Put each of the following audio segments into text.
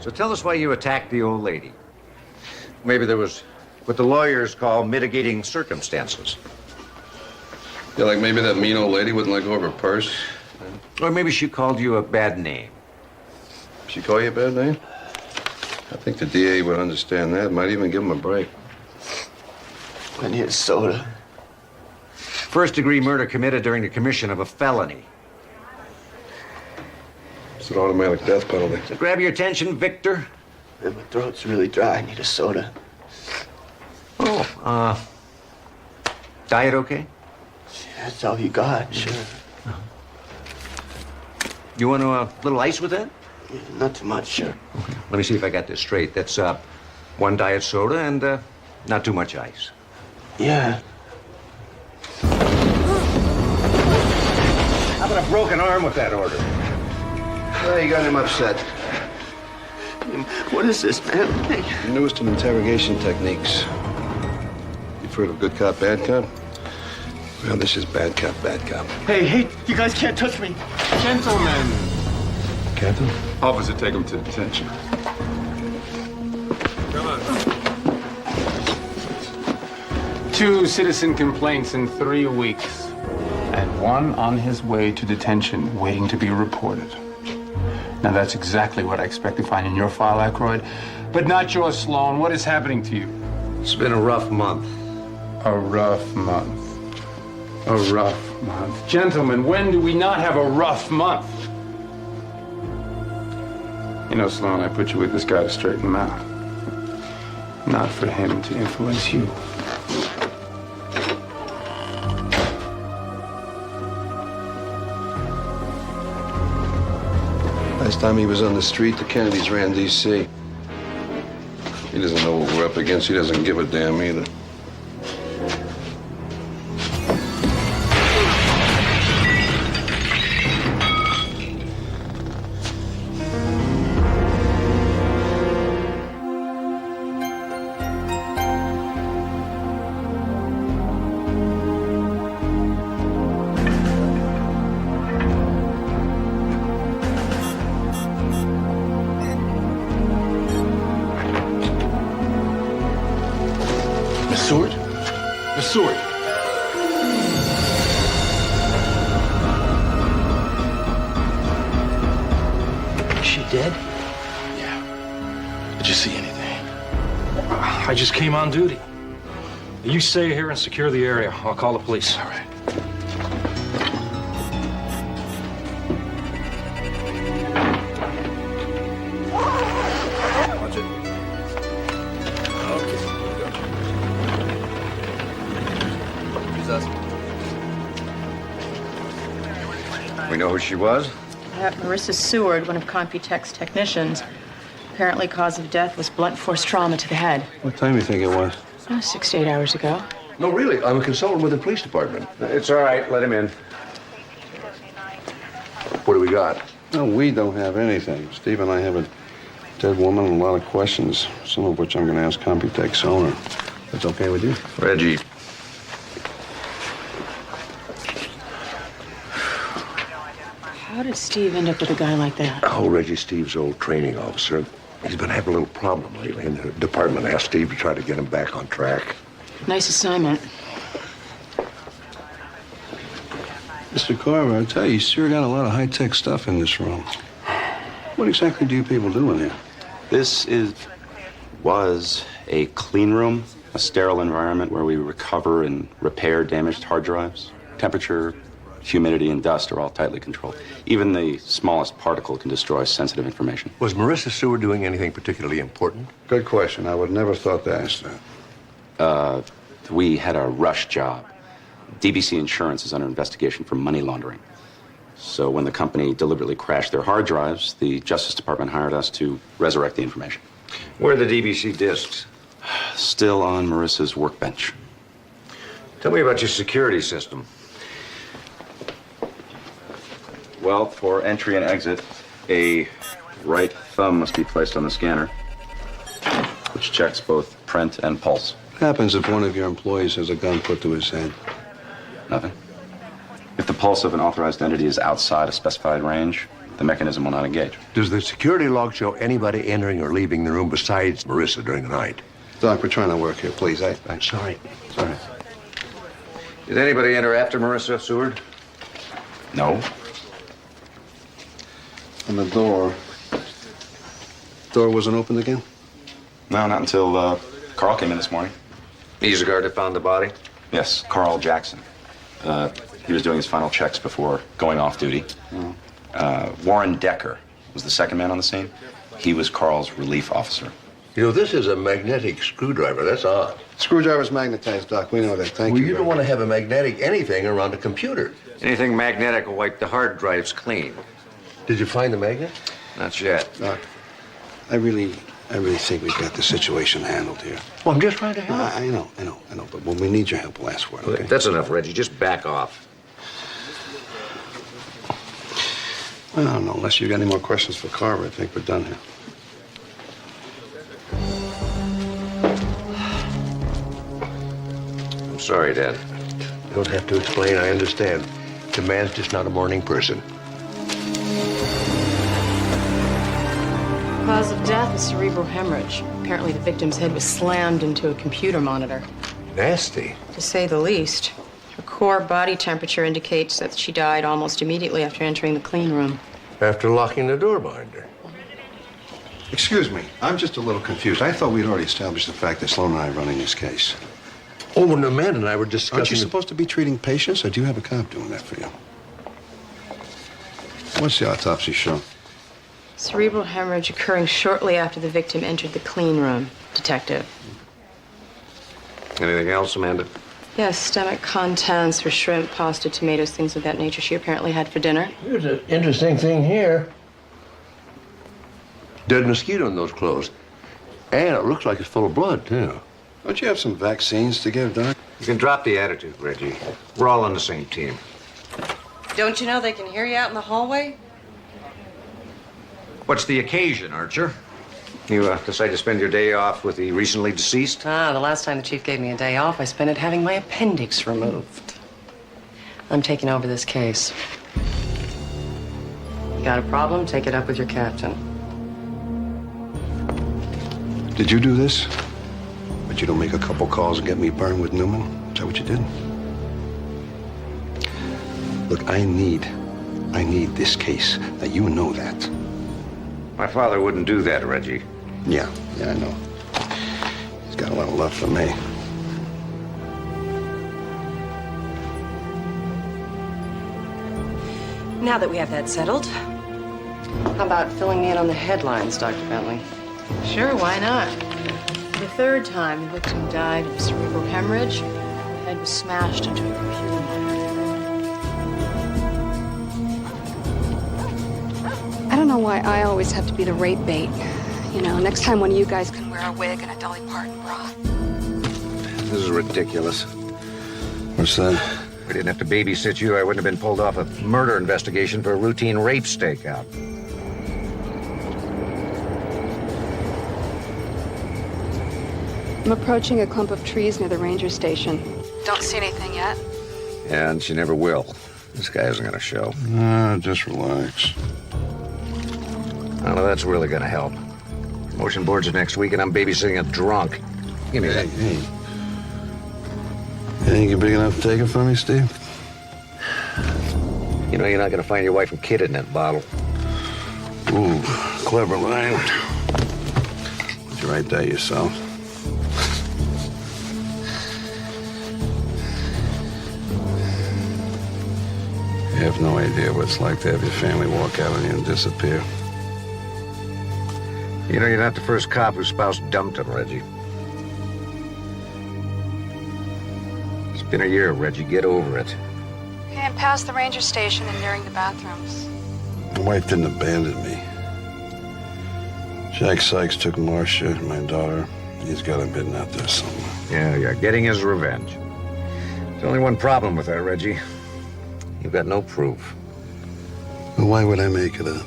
So tell us why you attacked the old lady. Maybe there was what the lawyers call mitigating circumstances. Yeah, like maybe that mean old lady wouldn't let go of her purse. Or maybe she called you a bad name. She call you a bad name? I think the DA would understand that. Might even give him a break. I need a soda. First-degree murder committed during the commission of a felony. It's an automatic death penalty. So grab your attention, Victor. Man, my throat's really dry. I need a soda. Oh, diet okay? That's all you got, sure. You want a little ice with that? Yeah, not too much, sure. Okay. Let me see if I got this straight. That's one diet soda and not too much ice. Yeah. How about a broken arm with that order? Well, you got him upset. What is this, man? Hey. The newest in interrogation techniques. You've heard of good cop, bad cop? Well, this is bad cop, bad cop. Hey, you guys can't touch me. Gentlemen. Captain? Officer, take him to detention. Come on. 2 citizen complaints in 3 weeks. And 1 on his way to detention, waiting to be reported. Now, that's exactly what I expect to find in your file, Aykroyd. But not yours, Sloan. What is happening to you? It's been a rough month. A rough month. A rough month. Gentlemen, when do we not have a rough month? You know, Sloan, I put you with this guy to straighten him out. Not for him to influence you. Last time he was on the street, the Kennedys ran D.C. He doesn't know what we're up against. He doesn't give a damn either. Sword? The sword. Is she dead? Yeah. Did you see anything? I just came on duty. You stay here and secure the area. I'll call the police. All right. Watch it. Okay. We know who she was? Marissa Seward, one of Computech's technicians. Apparently, cause of death was blunt force trauma to the head. What time do you think it was? 6 to 8 hours ago. No, really. I'm a consultant with the police department. It's all right. Let him in. What do we got? No, we don't have anything. Steve and I have a dead woman and a lot of questions, some of which I'm going to ask Computech's owner. That's okay with you? Reggie. How did Steve end up with a guy like that? Oh, Reggie, Steve's old training officer. He's been having a little problem lately, and the department asked Steve to try to get him back on track. Nice assignment. Mr. Carver, I tell you sure got a lot of high-tech stuff in this room. What exactly do you people do in here? This was a clean room, a sterile environment where we recover and repair damaged hard drives. Temperature, humidity, and dust are all tightly controlled. Even the smallest particle can destroy sensitive information. Was Marissa Seward doing anything particularly important? Good question. I would never thought to ask that. We had a rush job. DBC Insurance is under investigation for money laundering. So when the company deliberately crashed their hard drives, the Justice Department hired us to resurrect the information. Where are the DBC discs? Still on Marissa's workbench. Tell me about your security system. Well, for entry and exit, a right thumb must be placed on the scanner, which checks both print and pulse. What happens if one of your employees has a gun put to his head? Nothing. If the pulse of an authorized entity is outside a specified range, the mechanism will not engage. Does the security log show anybody entering or leaving the room besides Marissa during the night? Doc, we're trying to work here, please. I'm Sorry. sorry. Did anybody enter after Marissa, Seward? No. And the door wasn't opened again? No, not until Carl came in this morning. He's the guard that found the body? Yes, Carl Jackson. He was doing his final checks before going off duty. Warren Decker was the second man on the scene. He was Carl's relief officer. You know, this is a magnetic screwdriver. That's odd. Screwdriver's magnetized, Doc. We know that. Thank Well, you. you don't want to have a magnetic anything around a computer. Anything magnetic will wipe the hard drives clean. Did you find the magnet? Not yet. Doc, I really think we've got the situation handled here. Well, I'm just trying to help. I know. But when we need your help, we'll ask for it, okay? That's enough, Reggie. Just back off. I don't know. Unless you got any more questions for Carver, I think we're done here. I'm sorry, Dad. You don't have to explain. I understand. The man's just not a morning person. Cause of death is cerebral hemorrhage. Apparently, the victim's head was slammed into a computer monitor, Nasty. to say the least. Her core body temperature indicates that she died almost immediately after entering the clean room. After locking the door behind her. Excuse me. I'm just a little confused. I thought we'd already established the fact that Sloan and I are running this case. Oh, and Amanda and I were discussing... Aren't you supposed to be treating patients, or do you have a cop doing that for you? What's the autopsy show? Cerebral hemorrhage occurring shortly after the victim entered the clean room, Detective. Anything else, Amanda? Yes, stomach contents for shrimp, pasta, tomatoes, things of that nature she apparently had for dinner. Here's an interesting thing here. Dead mosquito in those clothes. And it looks like it's full of blood, too. Don't you have some vaccines to give, Doc? You can drop the attitude, Reggie. We're all on the same team. Don't you know they can hear you out in the hallway? What's the occasion, Archer? You decide to spend your day off with the recently deceased? The last time the chief gave me a day off, I spent it having my appendix removed. I'm taking over this case. You got a problem? Take it up with your captain. Did you do this? But you don't make a couple calls and get me burned with Newman? Is that what you did? Look, I need this case. Now, you know that. My father wouldn't do that, Reggie. Yeah, I know. He's got a lot of love for me. Now that we have that settled, how about filling me in on the headlines, Dr. Bentley? Sure, why not? For the third time, the victim died of cerebral hemorrhage. Her head was smashed into a computer monitor. I don't know why I always have to be the rape bait. You know, next time one of you guys can wear a wig and a Dolly Parton bra. This is ridiculous. What's that? If we didn't have to babysit you, I wouldn't have been pulled off a murder investigation for a routine rape stakeout. I'm approaching a clump of trees near the ranger station. Don't see anything yet. And she never will. This guy isn't going to show. Just relax. None of that's really going to help. Motion boards are next week, and I'm babysitting a drunk. Give me that. Hey. You think you're big enough to take it from me, Steve? You know you're not going to find your wife and kid in that bottle. Ooh, clever line. Did you write that yourself? You have no idea what it's like to have your family walk out on you and disappear. You know you're not the first cop whose spouse dumped him, Reggie. It's been a year, Reggie. Get over it. Okay, I'm past the ranger station and nearing the bathrooms. My wife didn't abandon me. Jack Sykes took Marcia, my daughter. He's got him hidden out there somewhere. Yeah, getting his revenge. There's only one problem with that, Reggie. You've got no proof. Well, why would I make it up?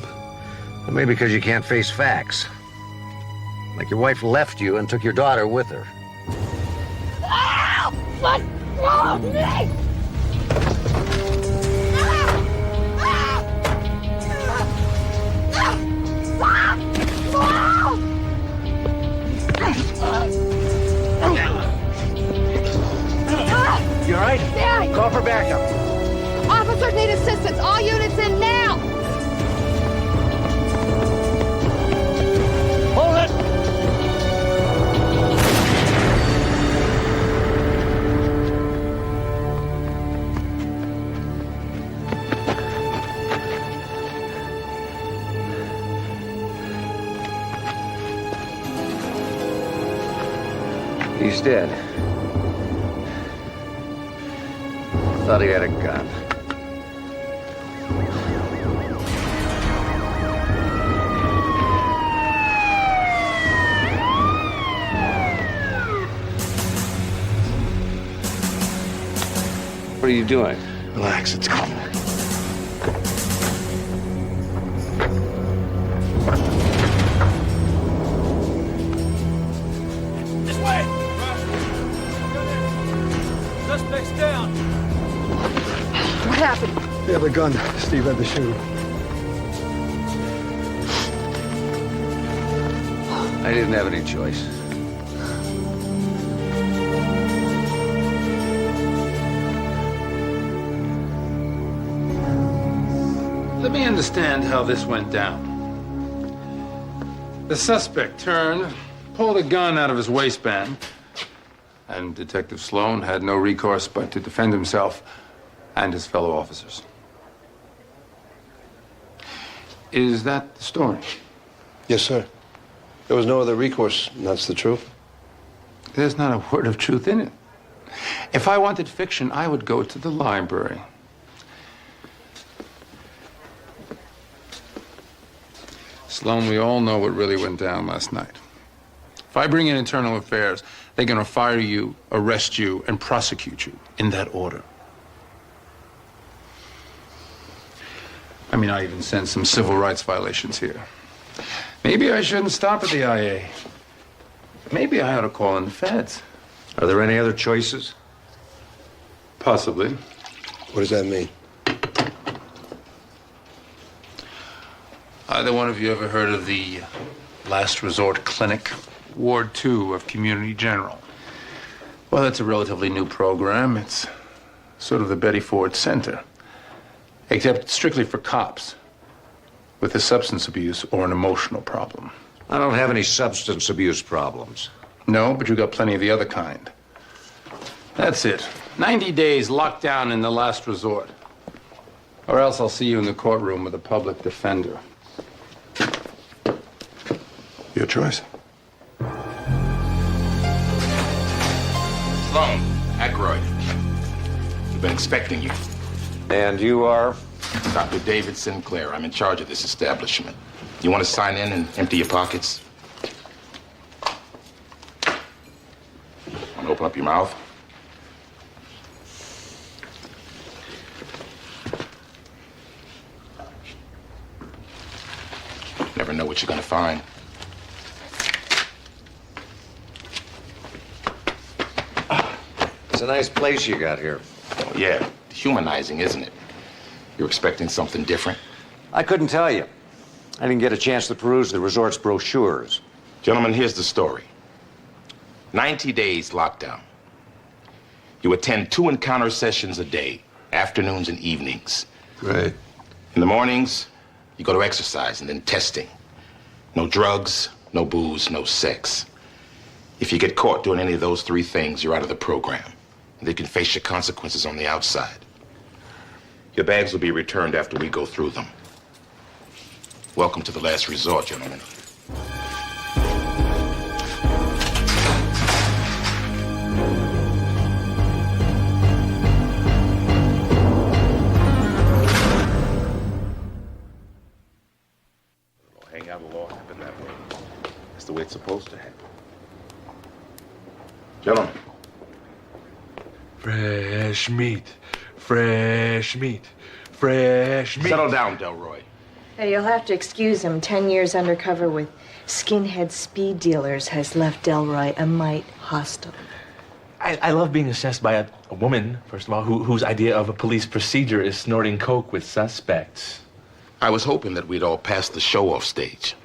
Well, maybe because you can't face facts. Like your wife left you and took your daughter with her. What's wrong with me? call for backup. Officers need assistance. All units in now. Hold it! He's dead. Thought he had a gun. What are you doing? Relax, it's coming. This way! Suspect's down! What happened? They have a gun. Steve had to shoot. I didn't have any choice. Let me understand how this went down. The suspect turned, pulled a gun out of his waistband, and Detective Sloan had no recourse but to defend himself and his fellow officers. Is that the story? Yes, sir. There was no other recourse, and that's the truth. There's not a word of truth in it. If I wanted fiction, I would go to the library. Sloan, we all know what really went down last night. If I bring in internal affairs, they're going to fire you, arrest you, and prosecute you in that order. I mean, I even sense some civil rights violations here. Maybe I shouldn't stop at the IA. Maybe I ought to call in the feds. Are there any other choices? Possibly. What does that mean? Either one of you ever heard of the Last Resort Clinic? Ward 2 of Community General. Well, it's a relatively new program. It's sort of the Betty Ford Center. Except it's strictly for cops with a substance abuse or an emotional problem. I don't have any substance abuse problems. No, but you got plenty of the other kind. That's it. 90 days locked down in the last resort. Or else I'll see you in the courtroom with a public defender. Your choice. Sloan, Aykroyd. We've been expecting you. And you are? Dr. David Sinclair. I'm in charge of this establishment. You want to sign in and empty your pockets? Want to open up your mouth? Never know what you're going to find. It's a nice place you got here. Oh, yeah. Humanizing, isn't it? You're expecting something different? I couldn't tell you. I didn't get a chance to peruse the resort's brochures. Gentlemen, here's the story. 90 days lockdown. You attend 2 encounter sessions a day, afternoons and evenings. Great. In the mornings, you go to exercise and then testing. No drugs, no booze, no sex. If you get caught doing any of those 3 things, you're out of the program. And they can face your consequences on the outside. Your bags will be returned after we go through them. Welcome to the last resort, gentlemen. Hang out will all happen that way. That's the way it's supposed to happen. Gentlemen. Fresh meat. Fresh meat. Fresh meat. Settle down, Delroy. Hey, you'll have to excuse him. 10 years undercover with skinhead speed dealers has left Delroy a mite hostile. I love being assessed by a woman, first of all, whose idea of a police procedure is snorting coke with suspects. I was hoping that we'd all pass the show-off stage.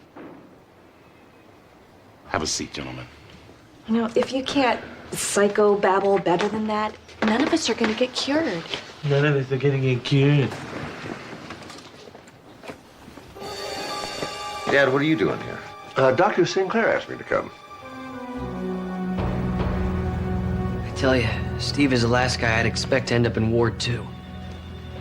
Have a seat, gentlemen. You know, if you can't psychobabble better than that? None of us are going to get cured. None of us are gonna get cured. Dad, what are you doing here? Dr. Sinclair asked me to come. I tell you, Steve is the last guy I'd expect to end up in Ward 2.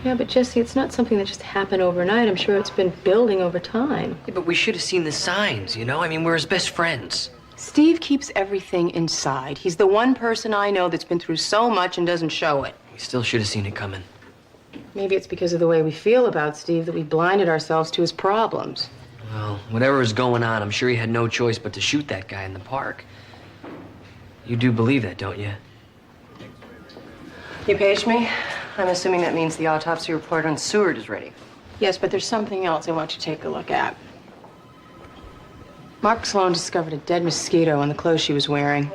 Yeah, but Jesse, it's not something that just happened overnight. I'm sure it's been building over time. Yeah, but we should have seen the signs, you know? I mean, we're his best friends. Steve keeps everything inside. He's the one person I know that's been through so much and doesn't show it. We still should have seen it coming. Maybe it's because of the way we feel about Steve that we blinded ourselves to his problems. Well, whatever was going on, I'm sure he had no choice but to shoot that guy in the park. You do believe that, don't you? You paged me? I'm assuming that means the autopsy report on Seward is ready. Yes, but there's something else I want you to take a look at. Mark Sloan discovered a dead mosquito on the clothes she was wearing.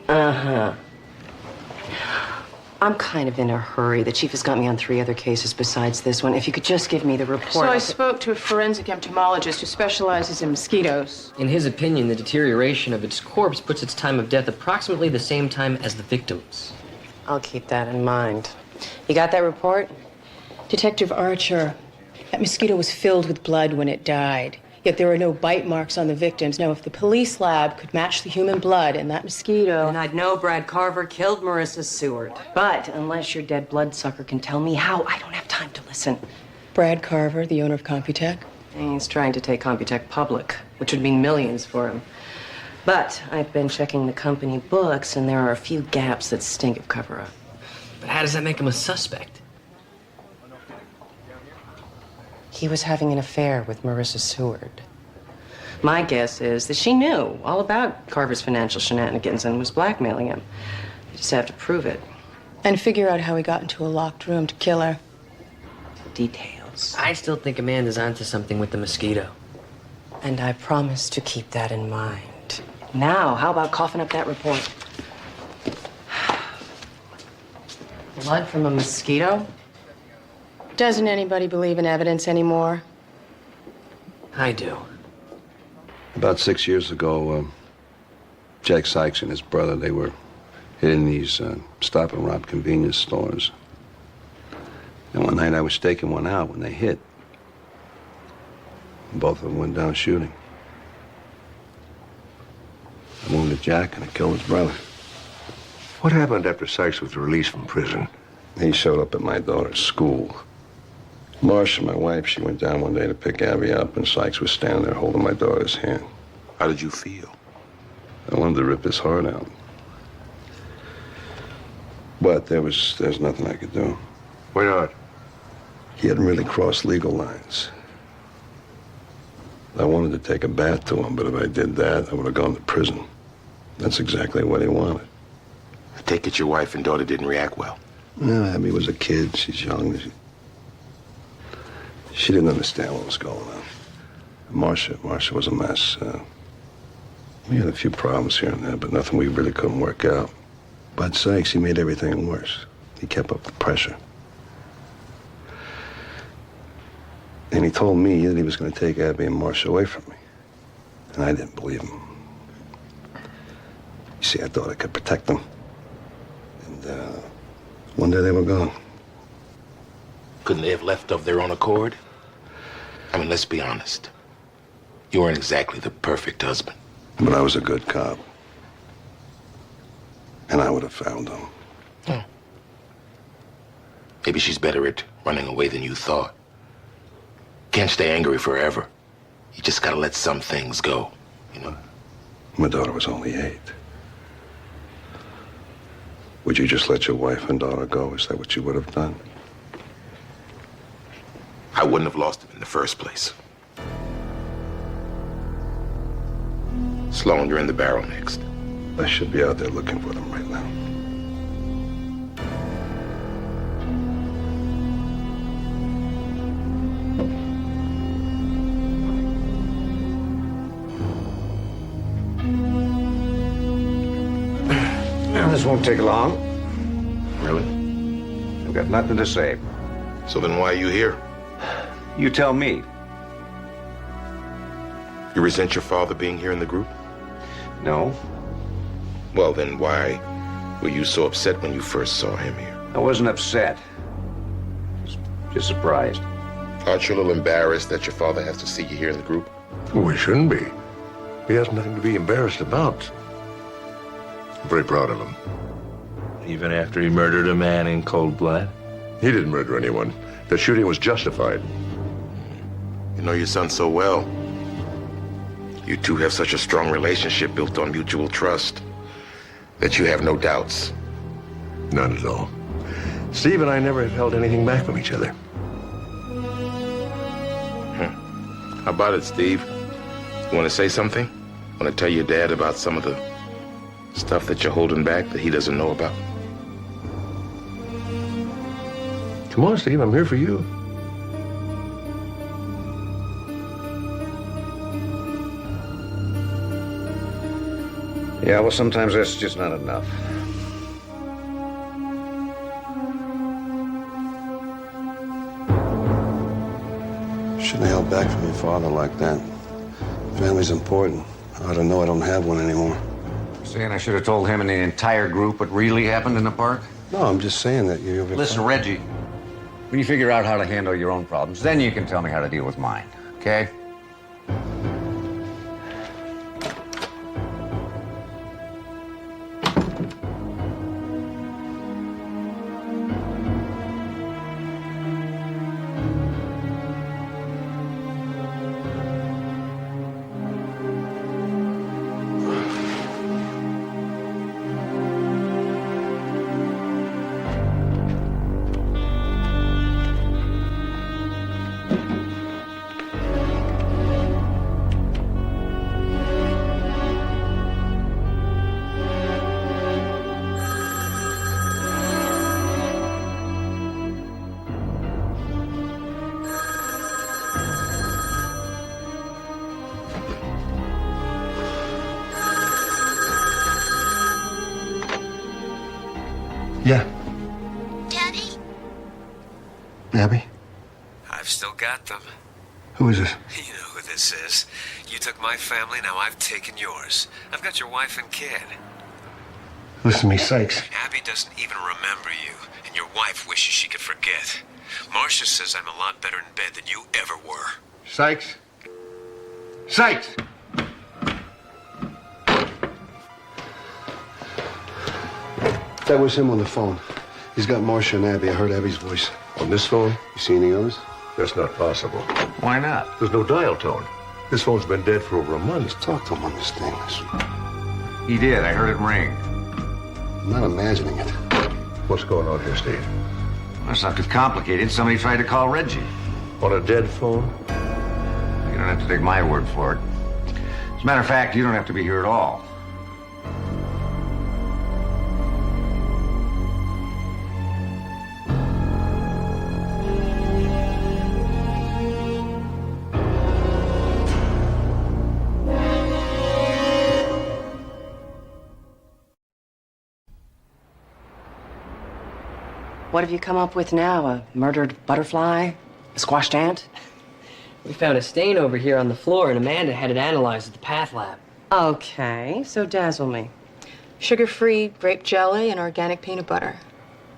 Uh-huh. I'm kind of in a hurry. The chief has got me on 3 other cases besides this one. If you could just give me the report. So I spoke to a forensic entomologist who specializes in mosquitoes. In his opinion, the deterioration of its corpse puts its time of death approximately the same time as the victim's. I'll keep that in mind. You got that report? Detective Archer, that mosquito was filled with blood when it died. Yet there are no bite marks on the victims. Now, if the police lab could match the human blood in that mosquito... And I'd know Brad Carver killed Marissa Seward. But unless your dead bloodsucker can tell me how, I don't have time to listen. Brad Carver, the owner of Computech? He's trying to take Computech public, which would mean millions for him. But I've been checking the company books, and there are a few gaps that stink of cover-up. But how does that make him a suspect? He was having an affair with Marissa Seward. My guess is that she knew all about Carver's financial shenanigans and was blackmailing him. You just have to prove it. And figure out how he got into a locked room to kill her. Details. I still think Amanda's onto something with the mosquito. And I promise to keep that in mind. Now, how about coughing up that report? Blood from a mosquito? Doesn't anybody believe in evidence anymore? I do. About 6 years ago, Jack Sykes and his brother, they were hitting these stop and rob convenience stores. And one night I was staking one out when they hit. Both of them went down shooting. I wounded Jack and I killed his brother. What happened after Sykes was released from prison? He showed up at my daughter's school. Marcia, my wife, she went down one day to pick Abby up, and Sykes was standing there holding my daughter's hand. How did you feel? I wanted to rip his heart out. But there's nothing I could do. Why not? He hadn't really crossed legal lines. I wanted to take a bath to him, but if I did that, I would have gone to prison. That's exactly what he wanted. I take it your wife and daughter didn't react well. No, Abby was a kid. She's young. She didn't understand what was going on. Marcia was a mess. We had a few problems here and there, but nothing we really couldn't work out. Bud Sykes, he made everything worse. He kept up the pressure. And he told me that he was going to take Abby and Marcia away from me. And I didn't believe him. You see, I thought I could protect them. And one day they were gone. Couldn't they have left of their own accord? I mean, let's be honest. You weren't exactly the perfect husband. But I was a good cop. And I would have found them. Maybe she's better at running away than you thought. Can't stay angry forever. You just gotta let some things go, you know? My daughter was only 8. Would you just let your wife and daughter go? Is that what you would have done? I wouldn't have lost them in the first place. Sloan, you're in the barrel next. I should be out there looking for them right now. Well, this won't take long. Really? I've got nothing to say. So then why are you here? You tell me. You resent your father being here in the group? No. Well, then why were you so upset when you first saw him here? I wasn't upset. Just surprised. Aren't you a little embarrassed that your father has to see you here in the group? Well, we shouldn't be. He has nothing to be embarrassed about. I'm very proud of him. Even after he murdered a man in cold blood? He didn't murder anyone. The shooting was justified. You know your son so well. You two have such a strong relationship built on mutual trust that you have no doubts. None at all. Steve and I never have held anything back from each other. How about it, Steve? You want to say something? Want to tell your dad about some of the stuff that you're holding back that he doesn't know about? Come on, Steve, I'm here for you. Yeah, well, sometimes that's just not enough. Shouldn't have held back from your father like that. Family's important. I ought to know I don't have one anymore. Saying I should have told him and the entire group what really happened in the park? No, I'm just saying that you... Listen, Reggie, when you figure out how to handle your own problems, then you can tell me how to deal with mine, okay? Yeah. Daddy? Abby? I've still got them. Who is this? You know who this is. You took my family, now I've taken yours. I've got your wife and kid. Listen to me, Sykes. Abby doesn't even remember you, and your wife wishes she could forget. Marcia says I'm a lot better in bed than you ever were. Sykes? Sykes! That was him on the phone. He's got Marcia and Abby. I heard Abby's voice. On this phone? You see any others? That's not possible. Why not? There's no dial tone. This phone's been dead for over a month. Just talk to him on this thing. He did. I heard it ring. I'm not imagining it. What's going on here, Steve? Well, it's not too complicated. Somebody tried to call Reggie. On a dead phone? You don't have to take my word for it. As a matter of fact, you don't have to be here at all. What have you come up with now? A murdered butterfly? A squashed ant? We found a stain over here on the floor, and Amanda had it analyzed at the path lab. Okay, so dazzle me. Sugar-free grape jelly and organic peanut butter.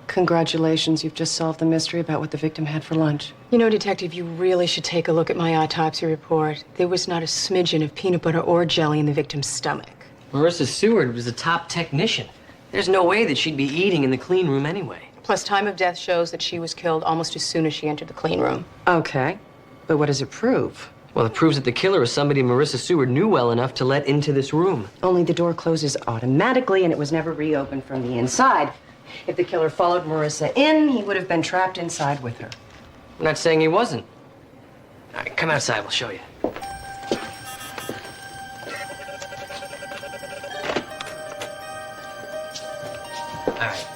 Congratulations, you've just solved the mystery about what the victim had for lunch. You know, Detective, you really should take a look at my autopsy report. There was not a smidgen of peanut butter or jelly in the victim's stomach. Marissa Seward was a top technician. There's no way that she'd be eating in the clean room anyway. Plus, time of death shows that she was killed almost as soon as she entered the clean room. Okay, but what does it prove? Well, it proves that the killer is somebody Marissa Seward knew well enough to let into this room. Only the door closes automatically, and it was never reopened from the inside. If the killer followed Marissa in, he would have been trapped inside with her. I'm not saying he wasn't. All right, come outside, we'll show you. All right.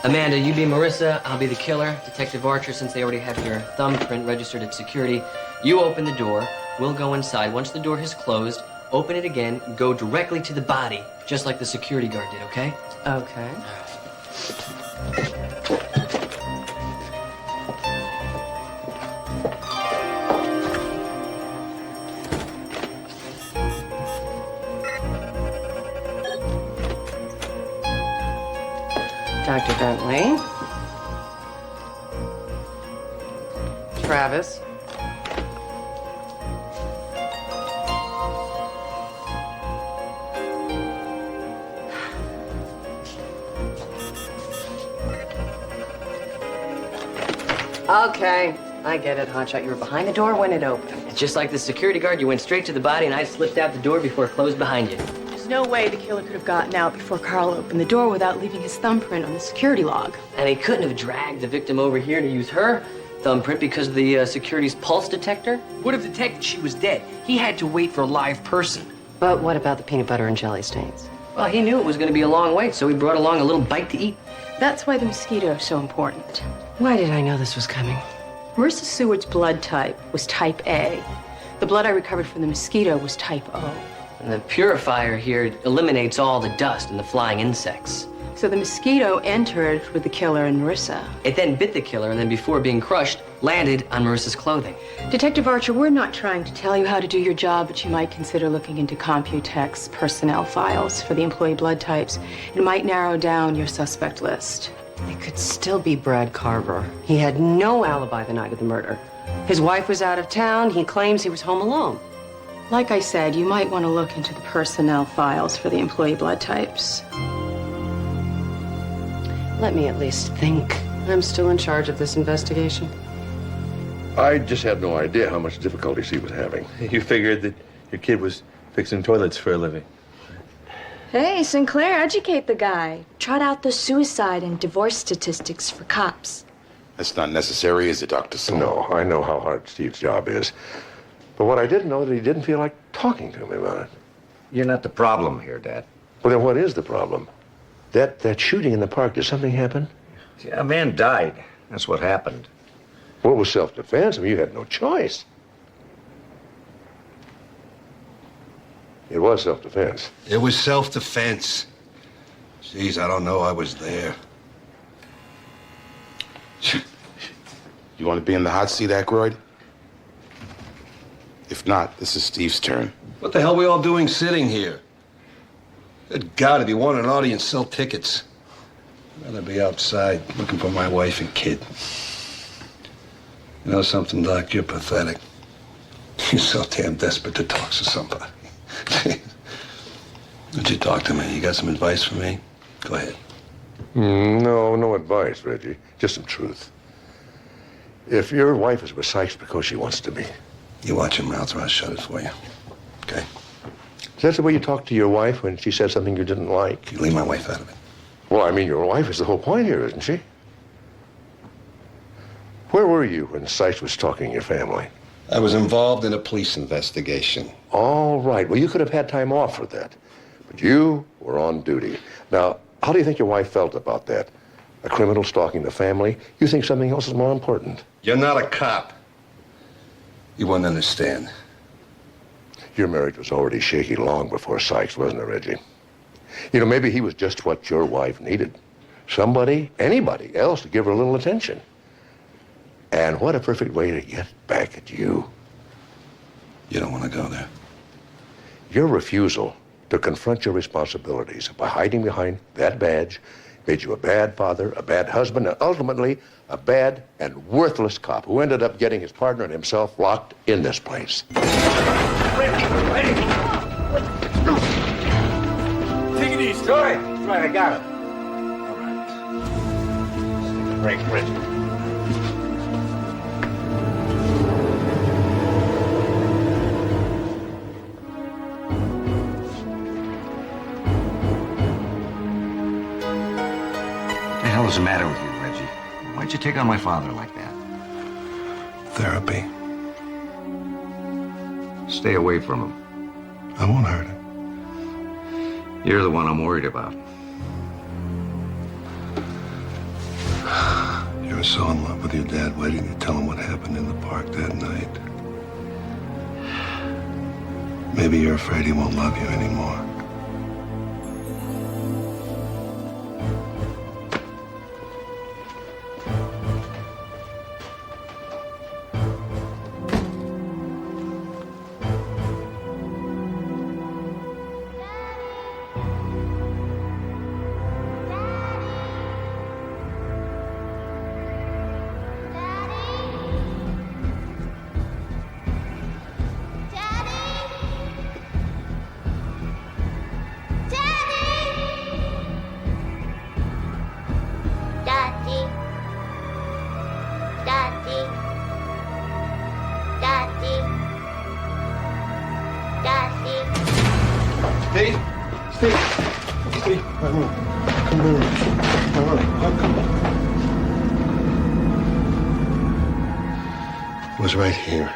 Amanda, you be Marissa, I'll be the killer. Detective Archer, since they already have your thumbprint registered at security, you open the door, we'll go inside. Once the door has closed, open it again, go directly to the body, just like the security guard did, okay? Okay. Dr. Bentley. Travis. Okay, I get it, Hotshot. You were behind the door when it opened. It's just like the security guard. You went straight to the body, and I slipped out the door before it closed behind you. There's no way the killer could have gotten out before Carl opened the door without leaving his thumbprint on the security log. And he couldn't have dragged the victim over here to use her thumbprint because of the security's pulse detector. Would have detected she was dead. He had to wait for a live person. But what about the peanut butter and jelly stains? Well, he knew it was going to be a long wait, so he brought along a little bite to eat. That's why the mosquito is so important. Why did I know this was coming? Marissa Seward's blood type was type A. The blood I recovered from the mosquito was type O. And the purifier here eliminates all the dust and the flying insects. So the mosquito entered with the killer and Marissa. It then bit the killer, and then before being crushed, landed on Marissa's clothing. Detective Archer, we're not trying to tell you how to do your job, but you might consider looking into Computex personnel files for the employee blood types. It might narrow down your suspect list. It could still be Brad Carver. He had no alibi the night of the murder. His wife was out of town. He claims he was home alone. Like I said, you might want to look into the personnel files for the employee blood types. Let me at least think. I'm still in charge of this investigation. I just had no idea how much difficulties he was having. You figured that your kid was fixing toilets for a living. Hey, Sinclair, educate the guy. Trot out the suicide and divorce statistics for cops. That's not necessary, is it, Dr. Sloan? No, I know how hard Steve's job is. But what I didn't know that he didn't feel like talking to me about it. You're not the problem here, Dad. Well, then what is the problem? That shooting in the park, did something happen? A man died. That's what happened. Well, it was self-defense. I mean, you had no choice. It was self-defense. It was self-defense. Jeez, I don't know. I was there. You want to be in the hot seat, Aykroyd? If not, this is Steve's turn. What the hell are we all doing sitting here? Good God, if you want an audience, sell tickets. I'd rather be outside looking for my wife and kid. You know something, Doc? You're pathetic. You're so damn desperate to talk to somebody. Would you talk to me? You got some advice for me? Go ahead. No advice, Reggie. Just some truth. If your wife is with Sykes because she wants to be. You watch your mouth or I'll shut it for you. Okay? Is that the way you talk to your wife when she said something you didn't like? You leave my wife out of it. Well, I mean, your wife is the whole point here, isn't she? Where were you when Sykes was talking to your family? I was involved in a police investigation. All right. Well, you could have had time off for that. But you were on duty. Now, how do you think your wife felt about that? A criminal stalking the family? You think something else is more important? You're not a cop. You wouldn't understand. Your marriage was already shaky long before Sykes, wasn't it, Reggie? You know, maybe he was just what your wife needed. Somebody, anybody else to give her a little attention. And what a perfect way to get back at you. You don't want to go there. Your refusal to confront your responsibilities by hiding behind that badge made you a bad father, a bad husband, and ultimately a bad and worthless cop who ended up getting his partner and himself locked in this place. Take it easy. It's all right, I got it. All right. Break, Reggie. What the hell is the matter with you, Reggie? Why'd you take on my father like that? Therapy. Stay away from him. I won't hurt him. You're the one I'm worried about. You were so in love with your dad waiting to tell him what happened in the park that night. Maybe you're afraid he won't love you anymore. Steve? Steve? Steve, honey, come here. Honey, come. It was right here.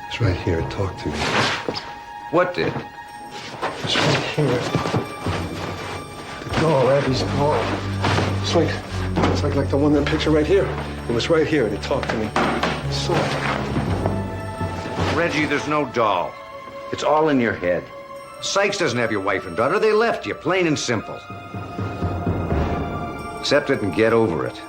It was right here. It talked to me. What did? It was right here. The doll, Abby's doll. It's like the one in that picture right here. It was right here, and it talked to me. I saw it. Reggie, there's no doll. It's all in your head. Sykes doesn't have your wife and daughter. They left you, plain and simple. Accept it and get over it.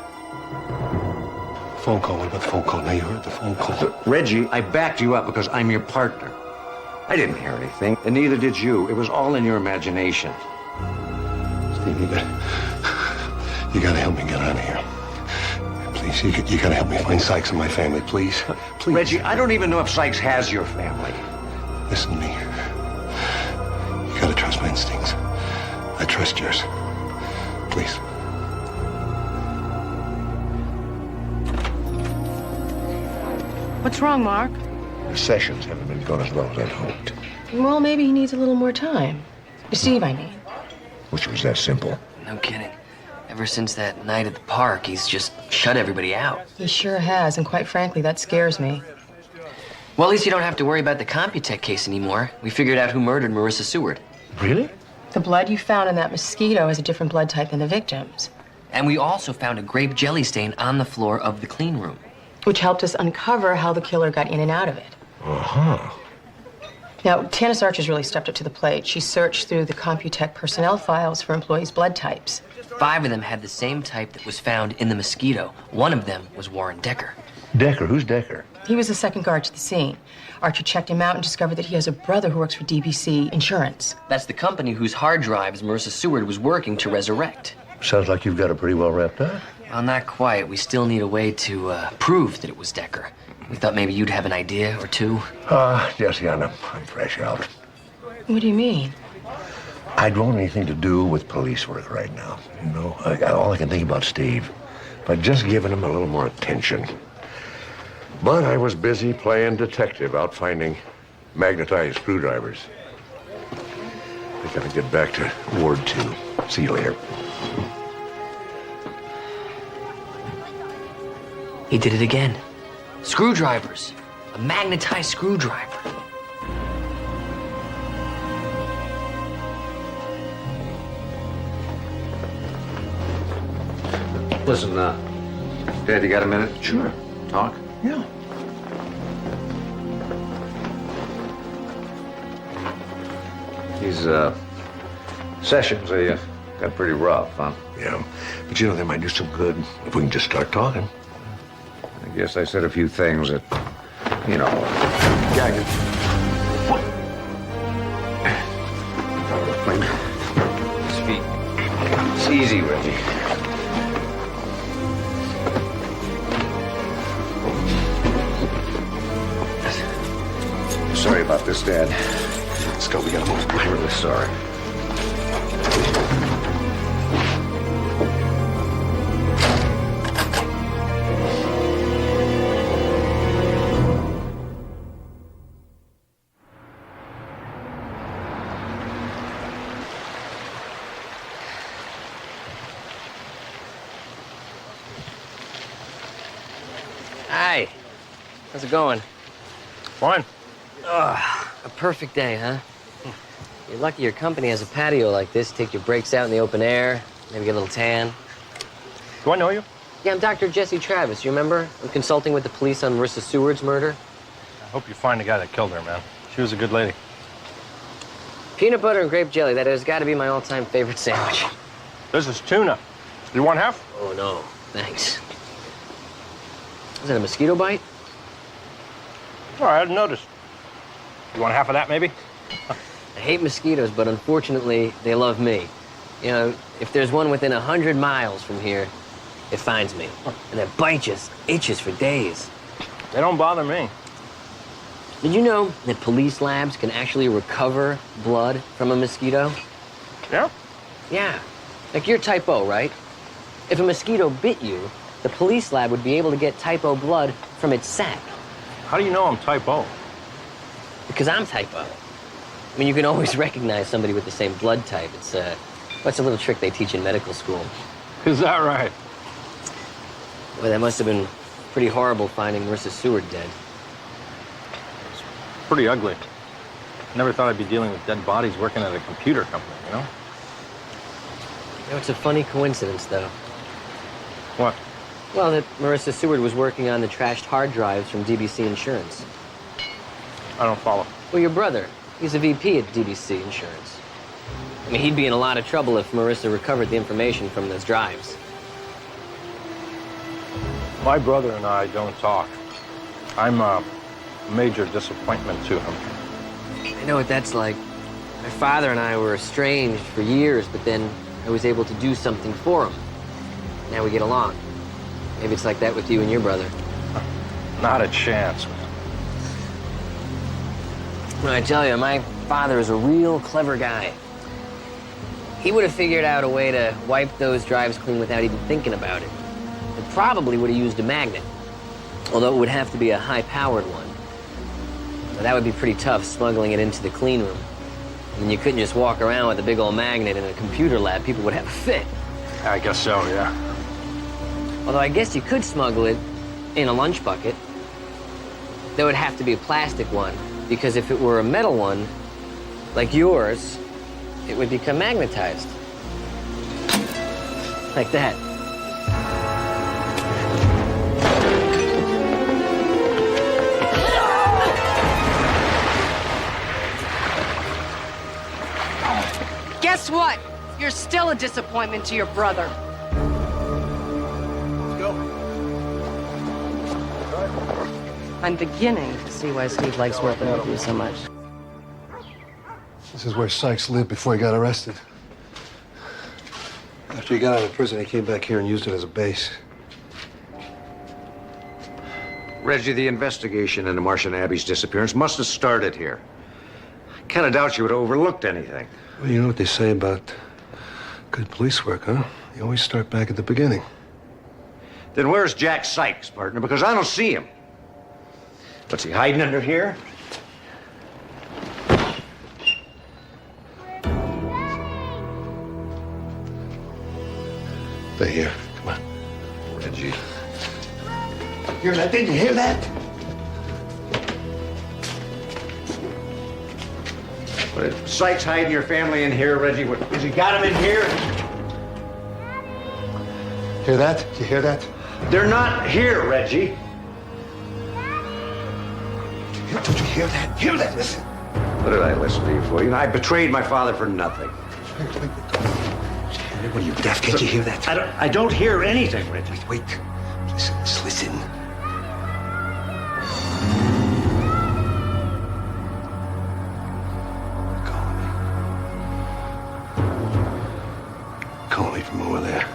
Phone call. What about the phone call? Now you heard the phone call. Reggie, I backed you up because I'm your partner. I didn't hear anything, and neither did you. It was all in your imagination. Steve, you gotta help me get out of here. Please, you gotta help me find Sykes and my family, please. Please. Reggie, I don't even know if Sykes has your family. Listen to me. You gotta trust my instincts. I trust yours. Please. What's wrong, Mark? The sessions haven't been going as well as I'd hoped. Well, maybe he needs a little more time. Steve, I mean. Which was that simple. No kidding. Ever since that night at the park, he's just shut everybody out. He sure has, and quite frankly, that scares me. Well, at least you don't have to worry about the Computech case anymore. We figured out who murdered Marissa Seward. Really? The blood you found in that mosquito has a different blood type than the victim's. And we also found a grape jelly stain on the floor of the clean room. Which helped us uncover how the killer got in and out of it. Uh-huh. Now, Tanis Archer's really stepped up to the plate. She searched through the Computech personnel files for employees' blood types. 5 of them had the same type that was found in the mosquito. One of them was Warren Decker. Decker? Who's Decker? He was the second guard to the scene. Archer checked him out and discovered that he has a brother who works for DBC Insurance. That's the company whose hard drives Marissa Seward was working to resurrect. Sounds like you've got it pretty well wrapped up. Well, not quite. We still need a way to prove that it was Decker. We thought maybe you'd have an idea or two. Jesse, I'm fresh out. What do you mean? I don't want anything to do with police work right now. You know, all I can think about Steve. But just giving him a little more attention. But I was busy playing detective out finding magnetized screwdrivers. I gotta get back to Ward 2. See you later. He did it again. Screwdrivers. A magnetized screwdriver. Listen, Dad, you got a minute? Sure. Talk? Yeah. These, sessions, they got pretty rough, huh? Yeah. But you know, they might do some good if we can just start talking. I guess I said a few things that, you know... Yeah, what? His feet. It's easy, Reggie. Sorry about this, Dad. Let's go. We gotta move. I'm really sorry. Hi. How's it going? Fine. A perfect day, huh? You're lucky your company has a patio like this. Take your breaks out in the open air, maybe get a little tan. Do I know you? Yeah, I'm Dr. Jesse Travis. You remember? I'm consulting with the police on Marissa Seward's murder. I hope you find the guy that killed her, man. She was a good lady. Peanut butter and grape jelly. That has got to be my all-time favorite sandwich. This is tuna. Do you want half? Oh, no. Thanks. Is that a mosquito bite? Oh, I hadn't noticed. You want half of that, maybe? I hate mosquitoes, but unfortunately, they love me. You know, if there's one within 100 miles from here, it finds me. And that bite just itches for days. They don't bother me. Did you know that police labs can actually recover blood from a mosquito? Yeah? Yeah. Like you're type O, right? If a mosquito bit you, the police lab would be able to get type O blood from its sac. How do you know I'm type O? Because I'm type O. I mean, you can always recognize somebody with the same blood type. It's a little trick they teach in medical school. Is that right? Well, that must have been pretty horrible finding Marissa Seward dead. Pretty ugly. Never thought I'd be dealing with dead bodies working at a computer company, you know? You know, it's a funny coincidence, though. What? Well, that Marissa Seward was working on the trashed hard drives from DBC Insurance. I don't follow. Well, your brother, he's a VP at DBC Insurance. I mean, he'd be in a lot of trouble if Marissa recovered the information from those drives. My brother and I don't talk. I'm a major disappointment to him. I know what that's like. My father and I were estranged for years, but then I was able to do something for him. Now we get along. Maybe it's like that with you and your brother. Not a chance, man. Well, I tell you, my father is a real clever guy. He would have figured out a way to wipe those drives clean without even thinking about it. He probably would have used a magnet, although it would have to be a high-powered one. Now, that would be pretty tough, smuggling it into the clean room. I mean, you couldn't just walk around with a big old magnet in a computer lab. People would have a fit. I guess so, yeah. Although I guess you could smuggle it in a lunch bucket. That would have to be a plastic one, because if it were a metal one, like yours, it would become magnetized. Like that. Guess what? You're still a disappointment to your brother. Let's go. I'm beginning to see why Steve likes working with you so much. This is where Sykes lived before he got arrested. After he got out of prison, he came back here and used it as a base. Reggie, the investigation into Marcia Abbey's disappearance must have started here. I kind of doubt you would have overlooked anything. Well, you know what they say about good police work, huh? You always start back at the beginning. Then where's Jack Sykes, partner? Because I don't see him. What's he hiding under here? Stay here. Come on. Reggie. Hear that? Did you hear that? What, is Sykes hiding your family in here, Reggie? What, has he got him in here? Hear that? Did you hear that? They're not here, Reggie. Don't you hear that? Hear that? Listen. What did I listen to you for? You know, I betrayed my father for nothing. What are you, deaf? Can't you hear that? I don't hear anything, Reggie. Wait. Listen. Just listen. Call me from over there.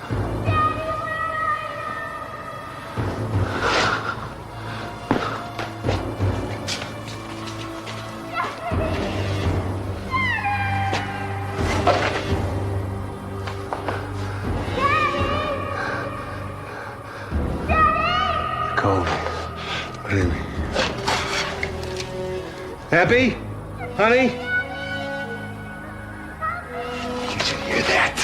Call me. Baby. Happy? Honey? Did you hear that?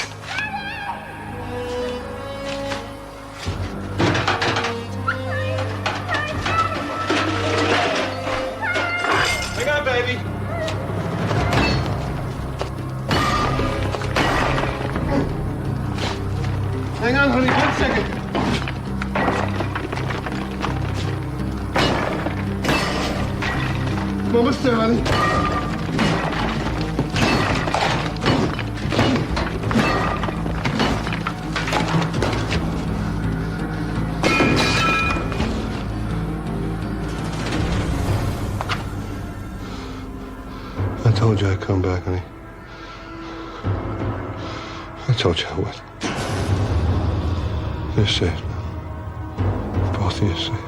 Hang on, baby. Hang on, honey, 1 second. I'm almost there, honey. I told you I'd come back, honey. I told you I would. You're safe now. Both of you are safe.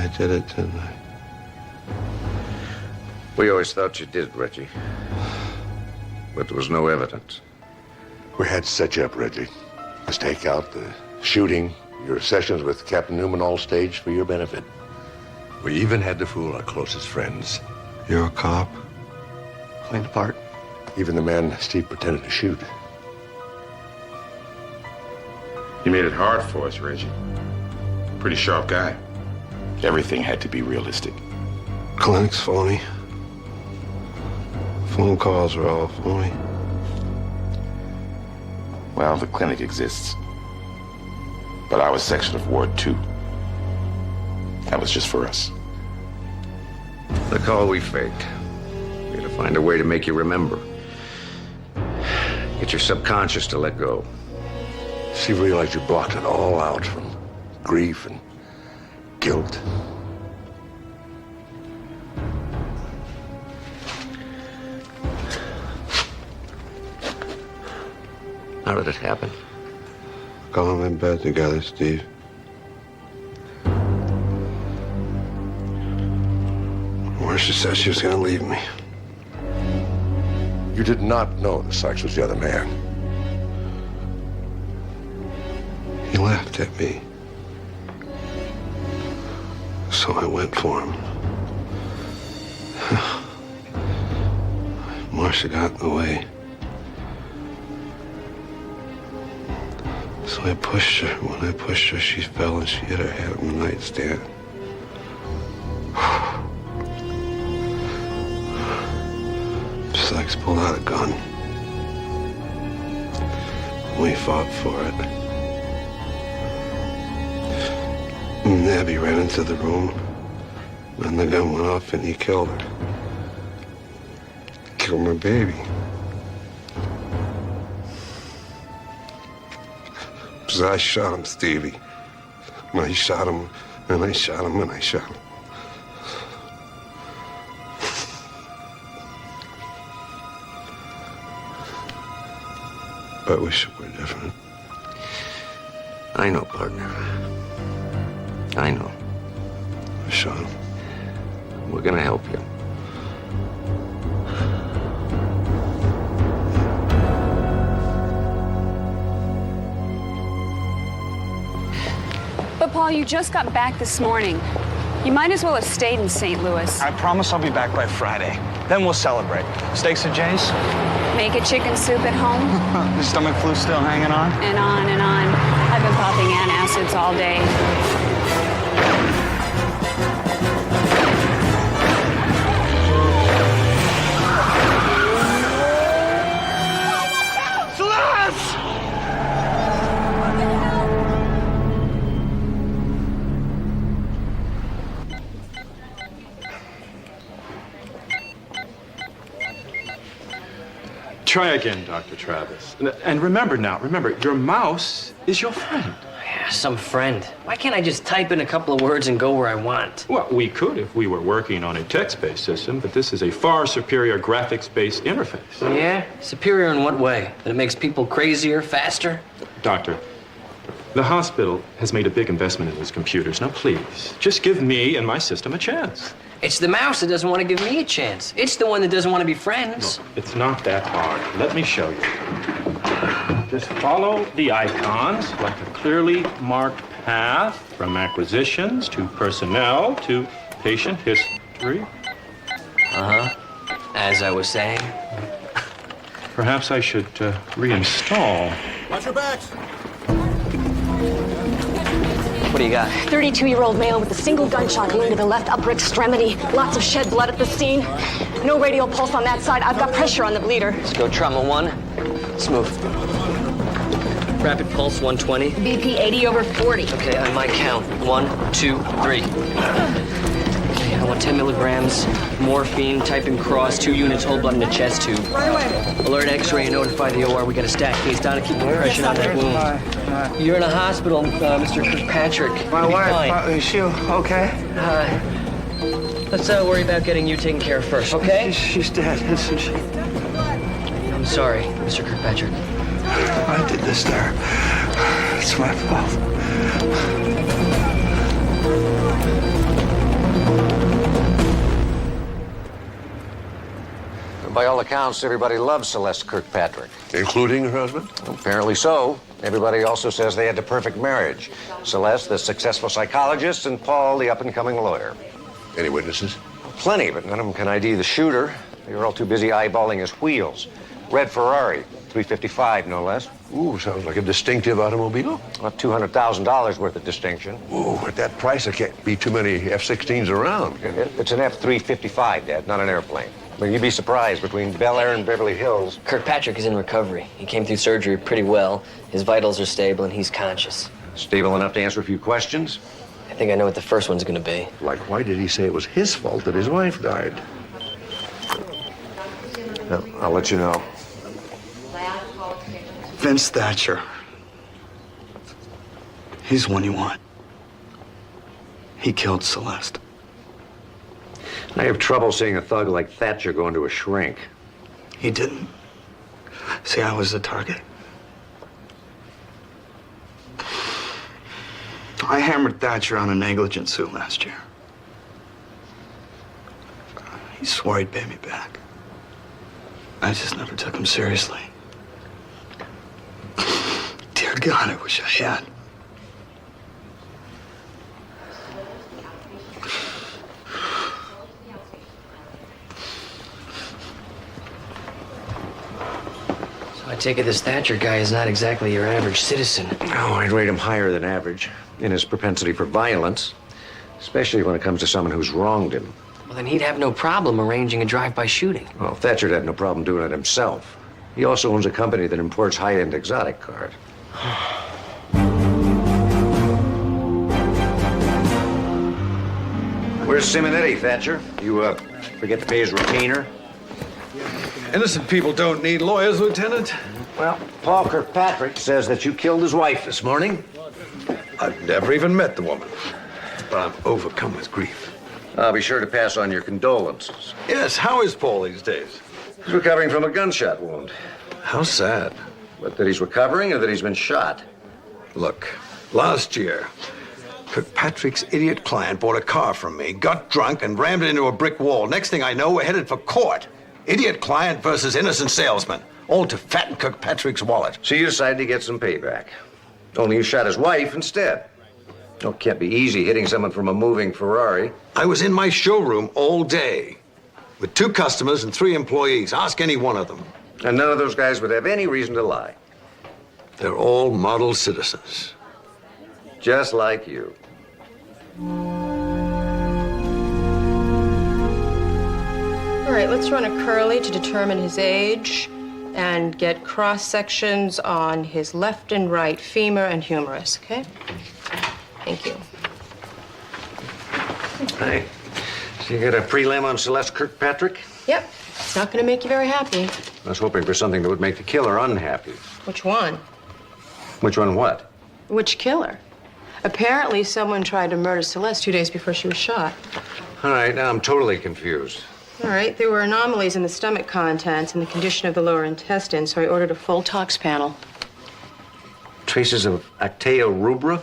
I did it, didn't I? We always thought you did, Reggie. But there was no evidence. We had to set you up, Reggie. The stakeout, the shooting, your sessions with Captain Newman all staged for your benefit. We even had to fool our closest friends. You're a cop? Playing a part. Even the man Steve pretended to shoot. You made it hard for us, Reggie. Pretty sharp guy. Everything had to be realistic. Clinic's phony. Phone calls are all phony. Well, the clinic exists. But our section of Ward 2, that was just for us. The call we faked. We had to find a way to make you remember. Get your subconscious to let go. She realized you blocked it all out from grief and guilt. How did it happen? Got them in bed together, Steve. Marcia said she was gonna leave me. You did not know that Sykes was the other man. He laughed at me. So I went for him. Marcia got in the way. So I pushed her. When I pushed her, she fell and she hit her head on the nightstand. Sykes pulled out a gun. We fought for it. And Abby ran into the room. And the gun went off and he killed her. Killed my baby. Because I shot him, Stevie. And I shot him, and I shot him, and I shot him. I wish it were different. I know, partner. I know. I shot him. We're gonna help you. But Paul, you just got back this morning. You might as well have stayed in St. Louis. I promise I'll be back by Friday. Then we'll celebrate. Steaks and Jay's? Make a chicken soup at home. The stomach flu still hanging on? And on and on. I've been popping antacids all day. Try again, Dr. Travis. And remember, your mouse is your friend. Yeah, some friend. Why can't I just type in a couple of words and go where I want? Well, we could if we were working on a text-based system, but this is a far superior graphics-based interface. Yeah? Superior in what way? That it makes people crazier, faster? Doctor, the hospital has made a big investment in these computers. Now, please, just give me and my system a chance. It's the mouse that doesn't want to give me a chance. It's the one that doesn't want to be friends. No, it's not that hard. Let me show you. Just follow the icons like a clearly marked path from acquisitions to personnel to patient history. As I was saying. Perhaps I should reinstall. Watch your backs. What do you got? 32-year-old male with a single gunshot wound to the left upper extremity. Lots of shed blood at the scene. No radial pulse on that side. I've got pressure on the bleeder. Let's go trauma 1. Let's move. Rapid pulse 120. BP 80/40. Okay, on my count. 1, 2, 3. Okay, I want 10 milligrams. Morphine, type and cross, 2 units, whole blood in the chest tube. Right away. Alert X-ray and notify the OR. We got a stat case down to keep the pressure on that wound. You're in a hospital, Mr. Kirkpatrick. My wife, is she okay? Let's worry about getting you taken care of first, okay? She's dead, isn't she? I'm sorry, Mr. Kirkpatrick. I did this to her. It's my fault. By all accounts, everybody loves Celeste Kirkpatrick. Including her husband? Apparently so. Everybody also says they had the perfect marriage. Celeste, the successful psychologist, and Paul, the up-and-coming lawyer. Any witnesses? Plenty, but none of them can ID the shooter. They were all too busy eyeballing his wheels. Red Ferrari, 355, no less. Ooh, sounds like a distinctive automobile. About $200,000 worth of distinction. Ooh, at that price, there can't be too many F-16s around. It's an F-355, Dad, not an airplane. I mean, you'd be surprised, between Bel Air and Beverly Hills. Kirkpatrick is in recovery. He came through surgery pretty well. His vitals are stable, and he's conscious. Stable enough to answer a few questions? I think I know what the first one's gonna be. Like, why did he say it was his fault that his wife died? No, I'll let you know. Vince Thatcher. He's the one you want. He killed Celeste. I have trouble seeing a thug like Thatcher go into a shrink. He didn't. See, I was the target. I hammered Thatcher on a negligence suit last year. He swore he'd pay me back. I just never took him seriously. Dear God, I wish I had. So I take it this Thatcher guy is not exactly your average citizen. Oh, I'd rate him higher than average in his propensity for violence, especially when it comes to someone who's wronged him. Well, then he'd have no problem arranging a drive-by shooting. Well, Thatcher'd have no problem doing it himself. He also owns a company that imports high-end exotic cars. Where's Simonetti, Thatcher? You, forget to pay his retainer? Innocent people don't need lawyers, Lieutenant. Well, Paul Kirkpatrick says that you killed his wife this morning. I've never even met the woman, but I'm overcome with grief. I'll be sure to pass on your condolences. Yes, how is Paul these days? He's recovering from a gunshot wound. How sad. But that he's recovering or that he's been shot? Look, last year, Kirkpatrick's idiot client bought a car from me, got drunk, and rammed it into a brick wall. Next thing I know, we're headed for court. Idiot client versus innocent salesman. All to fatten Kirkpatrick's wallet. So you decided to get some payback. Only you shot his wife instead. Oh, it can't be easy hitting someone from a moving Ferrari. I was in my showroom all day with 2 customers and 3 employees. Ask any one of them. And none of those guys would have any reason to lie. They're all model citizens. Just like you. All right, let's run a Curly to determine his age and get cross sections on his left and right femur and humerus, okay? Thank you. Hey, so you got a prelim on Celeste Kirkpatrick? Yep, it's not gonna make you very happy. I was hoping for something that would make the killer unhappy. Which one? Which one what? Which killer? Apparently, someone tried to murder Celeste 2 days before she was shot. All right, now I'm totally confused. All right, there were anomalies in the stomach contents and the condition of the lower intestine, so I ordered a full tox panel. Traces of Actea rubra?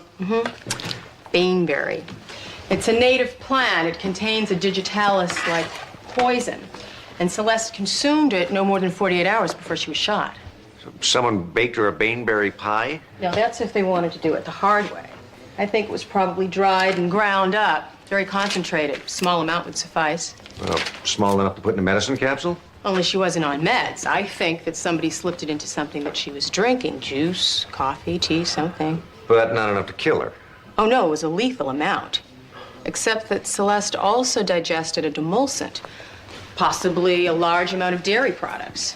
Baneberry. It's a native plant. It contains a digitalis-like poison. And Celeste consumed it no more than 48 hours before she was shot. So someone baked her a baneberry pie? Now, that's if they wanted to do it the hard way. I think it was probably dried and ground up. Very concentrated. Small amount would suffice. Well, small enough to put in a medicine capsule? Only she wasn't on meds. I think that somebody slipped it into something that she was drinking. Juice, coffee, tea, something. But not enough to kill her. Oh, no, it was a lethal amount. Except that Celeste also digested a demulcent. Possibly a large amount of dairy products.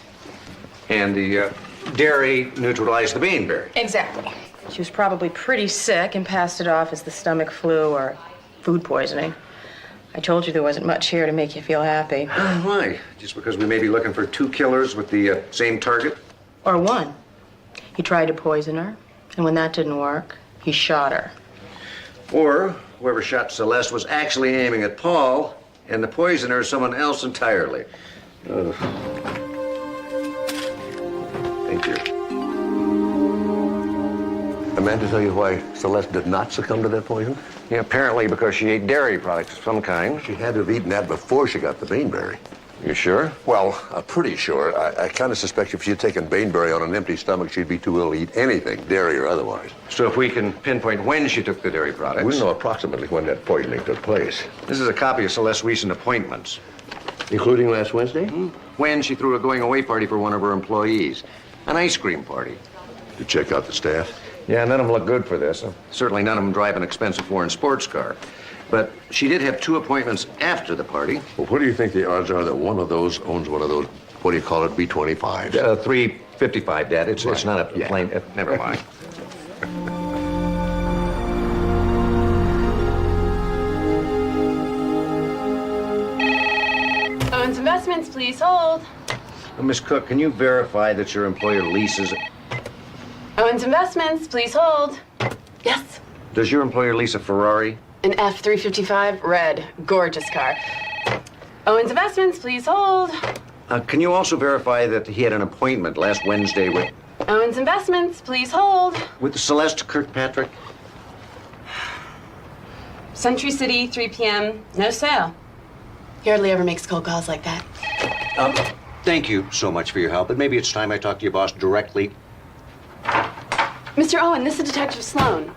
And the dairy neutralized the baneberry. Exactly. She was probably pretty sick and passed it off as the stomach flu or food poisoning. I told you there wasn't much here to make you feel happy. Why? Just because we may be looking for 2 killers with the same target? Or one. He tried to poison her, and when that didn't work, he shot her. Or whoever shot Celeste was actually aiming at Paul, and the poisoner is someone else entirely. Ugh. Thank you. Amanda tell you why Celeste did not succumb to that poison? Yeah, apparently because she ate dairy products of some kind. She had to have eaten that before she got the baneberry. You sure? Well, I'm pretty sure. I kind of suspect if she'd taken Bainbury on an empty stomach, she'd be too ill to eat anything, dairy or otherwise. So if we can pinpoint when she took the dairy products... We know approximately when that poisoning took place. This is a copy of Celeste's recent appointments. Including last Wednesday? When she threw a going-away party for one of her employees. An ice cream party. To check out the staff? Yeah, none of them look good for this. Certainly none of them drive an expensive foreign sports car. But she did have 2 appointments after the party. Well, what do you think the odds are that one of those owns one of those, what do you call it, B-25s? 355, Dad. It's not a plane. Never mind. Owens Investments, please hold. Miss Cook, can you verify that your employer leases... Owens Investments, please hold. Yes. Does your employer lease a Ferrari? An F355, red, gorgeous car. Owens Investments, please hold. Can you also verify that he had an appointment last Wednesday with... Owens Investments, please hold. With Celeste Kirkpatrick? Century City, 3 p.m. No sale. He hardly ever makes cold calls like that. Thank you so much for your help, but maybe it's time I talk to your boss directly. Mr. Owen, this is Detective Sloan.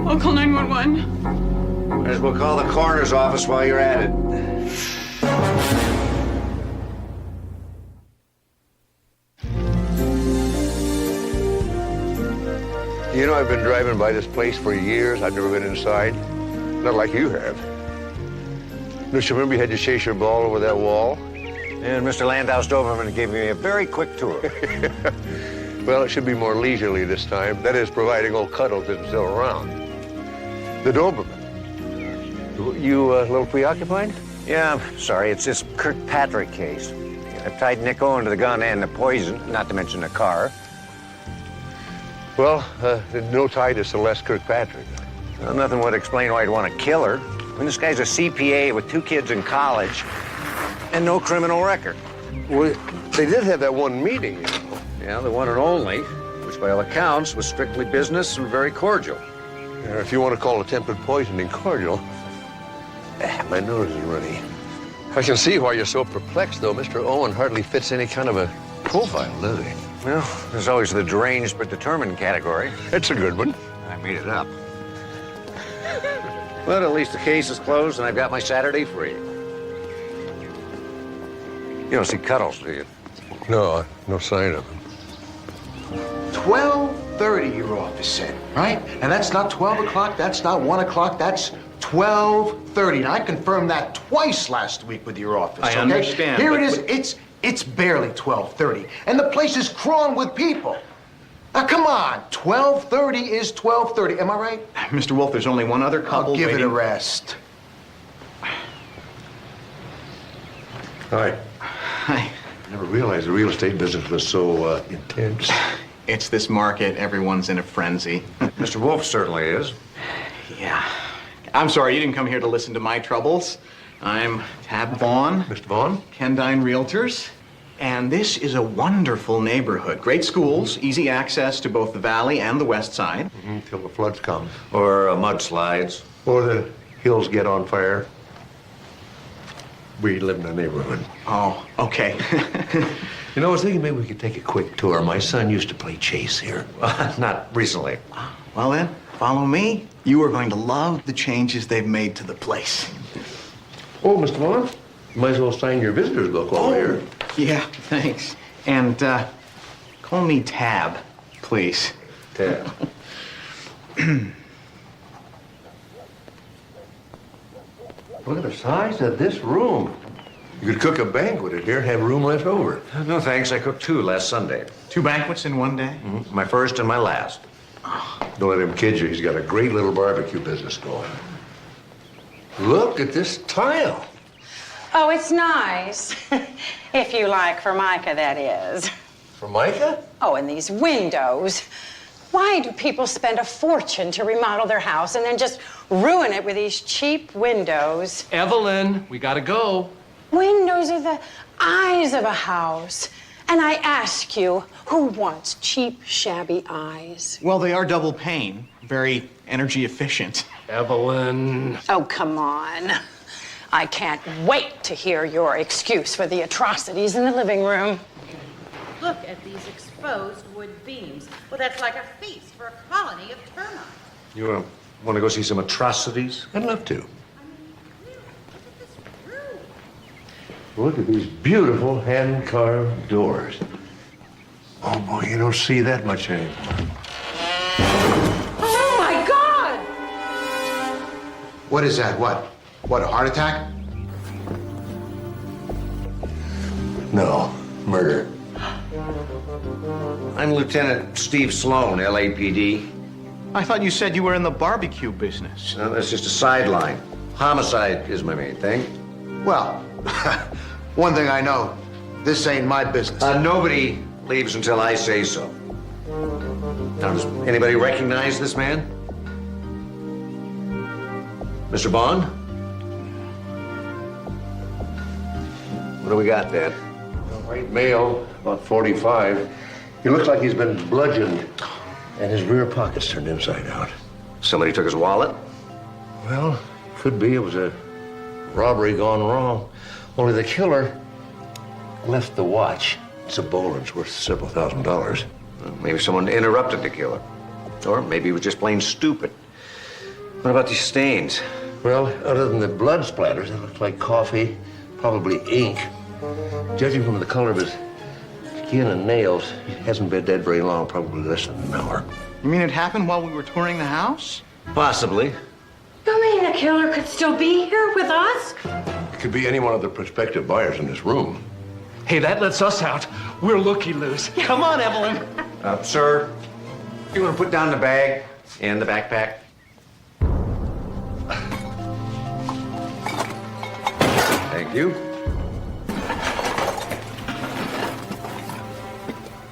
I'll call 911. Might as well call the coroner's office while you're at it. You know, I've been driving by this place for years. I've never been inside. Not like you have. Don't you remember you had to chase your ball over that wall? And Mr. Landau Doberman gave me a very quick tour. Well, it should be more leisurely this time. That is, providing old Cuddles isn't still around. The Doberman. You a little preoccupied? Yeah, I'm sorry. It's this Kirkpatrick case. I've tied Nick Owen to the gun and the poison, not to mention the car. Well, there's no tie to Celeste Kirkpatrick. Well, nothing would explain why I'd want to kill her. I mean, this guy's a CPA with 2 kids in college and no criminal record. Well, they did have that one meeting, you know. Yeah, the one and only, which by all accounts was strictly business and very cordial. Yeah, if you want to call attempted poisoning cordial. My nose is runny. I can see why you're so perplexed, though. Mr. Owen hardly fits any kind of a profile, does he? Well, there's always the deranged but determined category. That's a good one. I made it up. But at least the case is closed and I've got my Saturday free. You don't see Cuddles, do you? No, no sign of him. 12:30 your office said, right? And that's not 12 o'clock, that's not 1 o'clock, that's 12:30. And I confirmed that twice last week with your office, I okay? understand, Here but- it is, it's barely 12:30. And the place is crawling with people. Now, come on, 12:30 is 12:30, am I right? Mr. Wolf, there's only one other couple I'll give it a waiting. rest. Hi. Hi. Never realized the real estate business was so intense. It's this market. Everyone's in a frenzy. Mr. Wolf certainly is. Yeah. I'm sorry, you didn't come here to listen to my troubles. I'm Tab Vaughn. Mr. Vaughn? Kendine Realtors. And this is a wonderful neighborhood. Great schools, easy access to both the valley and the west side. Until the floods come. Or mudslides. Or the hills get on fire. We live in a neighborhood. Oh, okay. You know, I was thinking maybe we could take a quick tour. My son used to play chase here. Not recently. Well then, follow me. You are going to love the changes they've made to the place. Oh, Mr. Vaughn, you might as well sign your visitor's book over here. Yeah, thanks. And call me Tab, please. Tab. Look at the size of this room. You could cook a banquet in here and have room left over. No, thanks. I cooked 2 last Sunday. 2 banquets in one day? Mm-hmm. My first and my last. Don't let him kid you. He's got a great little barbecue business going. Look at this tile. Oh, it's nice. If you like Formica, that is. Formica? Oh, and these windows. Why do people spend a fortune to remodel their house and then just ruin it with these cheap windows? Evelyn, we gotta go. Windows are the eyes of a house. And I ask you, who wants cheap, shabby eyes? Well, they are double pane, very energy efficient. Evelyn. Oh, come on. I can't wait to hear your excuse for the atrocities in the living room. Look at these exposed wood beams. Well, that's like a feast for a colony of termites. You want to go see some atrocities? I'd love to. Look at these beautiful hand-carved doors. Oh, boy, you don't see that much anymore. Oh, my God! What is that? What, a heart attack? No, murder. I'm Lieutenant Steve Sloan, LAPD. I thought you said you were in the barbecue business. No, that's just a sideline. Homicide is my main thing. Well, one thing I know, this ain't my business. Nobody leaves until I say so. Now, does anybody recognize this man? Mr. Bond? What do we got, Dad? White male, about 45. He looks like he's been bludgeoned, and his rear pocket's turned inside out. Somebody took his wallet? Well, could be. It was a robbery gone wrong. Only the killer left the watch. It's a Boland's worth several $1,000s. Well, maybe someone interrupted the killer. Or maybe he was just plain stupid. What about these stains? Well, other than the blood splatters, it looked like coffee, probably ink. Judging from the color of his skin and nails, he hasn't been dead very long, probably less than an hour. You mean it happened while we were touring the house? Possibly. You mean the killer could still be here with us? It could be any one of the prospective buyers in this room. Hey, that lets us out. We're looky-loos. Come on, Evelyn. Sir, you want to put down the bag and the backpack? Thank you.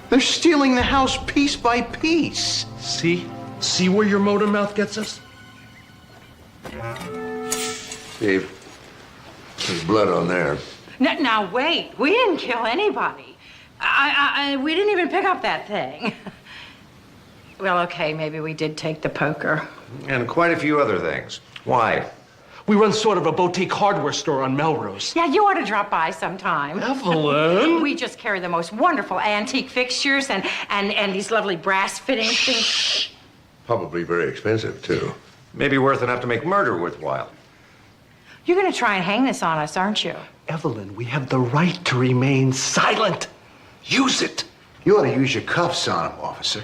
They're stealing the house piece by piece. See? See where your motor mouth gets us? Steve, there's blood on there. Now, wait. We didn't kill anybody. We didn't even pick up that thing. Well, okay, maybe we did take the poker. And quite a few other things. Why? We run sort of a boutique hardware store on Melrose. Yeah, you ought to drop by sometime. Evelyn! We just carry the most wonderful antique fixtures and these lovely brass fitting things. Probably very expensive, too. Maybe worth enough to make murder worthwhile. You're gonna try and hang this on us, aren't you? Evelyn, we have the right to remain silent. Use it. You ought to use your cuffs on him, officer.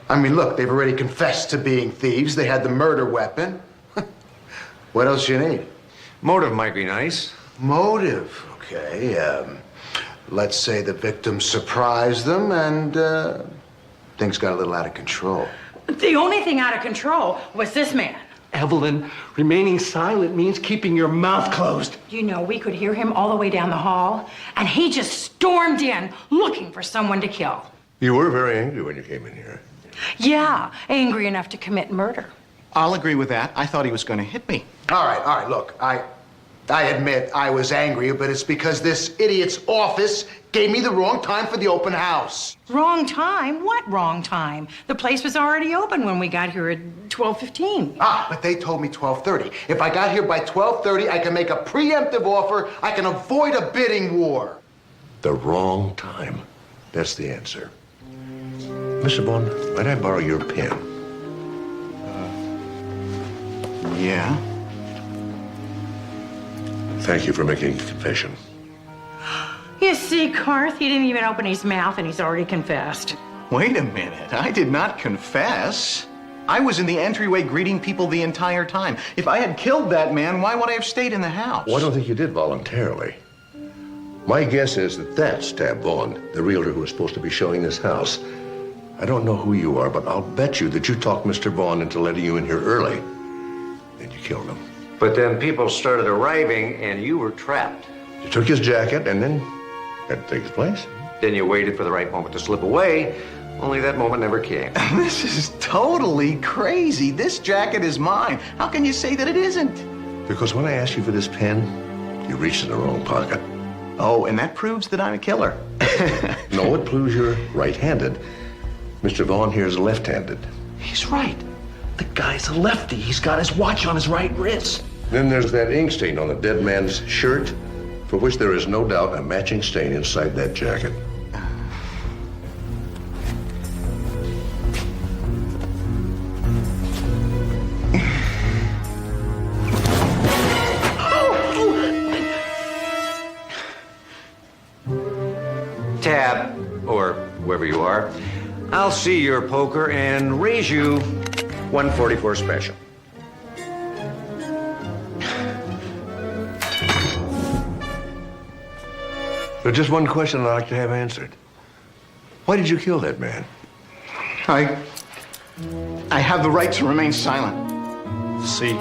I mean, look, they've already confessed to being thieves. They had the murder weapon. What else you need? Motive might be nice. Motive, okay. Let's say the victim surprised them and things got a little out of control. The only thing out of control was this man. Evelyn, remaining silent means keeping your mouth closed. You know, we could hear him all the way down the hall, and he just stormed in looking for someone to kill. You were very angry when you came in here. Yeah, angry enough to commit murder. I'll agree with that. I thought he was going to hit me. All right, look, I admit I was angry, but it's because this idiot's office gave me the wrong time for the open house. Wrong time? What wrong time? The place was already open when we got here at 12:15. But they told me 12:30. If I got here by 12:30, I can make a preemptive offer. I can avoid a bidding war. The wrong time. That's the answer. Mr. Bond, might I borrow your pen? Yeah? Thank you for making a confession. You see, Carth, he didn't even open his mouth and he's already confessed. Wait a minute. I did not confess. I was in the entryway greeting people the entire time. If I had killed that man, why would I have stayed in the house? Well, I don't think you did voluntarily. My guess is that that's Tab Vaughn, the realtor who was supposed to be showing this house. I don't know who you are, but I'll bet you that you talked Mr. Vaughn into letting you in here early. Then you killed him. But then people started arriving and you were trapped. You took his jacket and then had to take his place. Then you waited for the right moment to slip away Only that moment never came. This is totally crazy. This jacket is mine. How can you say that it isn't? Because when I asked you for this pen, you reached in the wrong pocket. Oh, and that proves that I'm a killer. No, it proves you're right-handed. Mr. Vaughn here is left-handed. He's right. The guy's a lefty. He's got his watch on his right wrist. Then there's that ink stain on the dead man's shirt, for which there is no doubt a matching stain inside that jacket. Tab, or whoever you are, I'll see your poker and raise you 144 special. There's just one question I'd like to have answered. Why did you kill that man? I have the right to remain silent. See.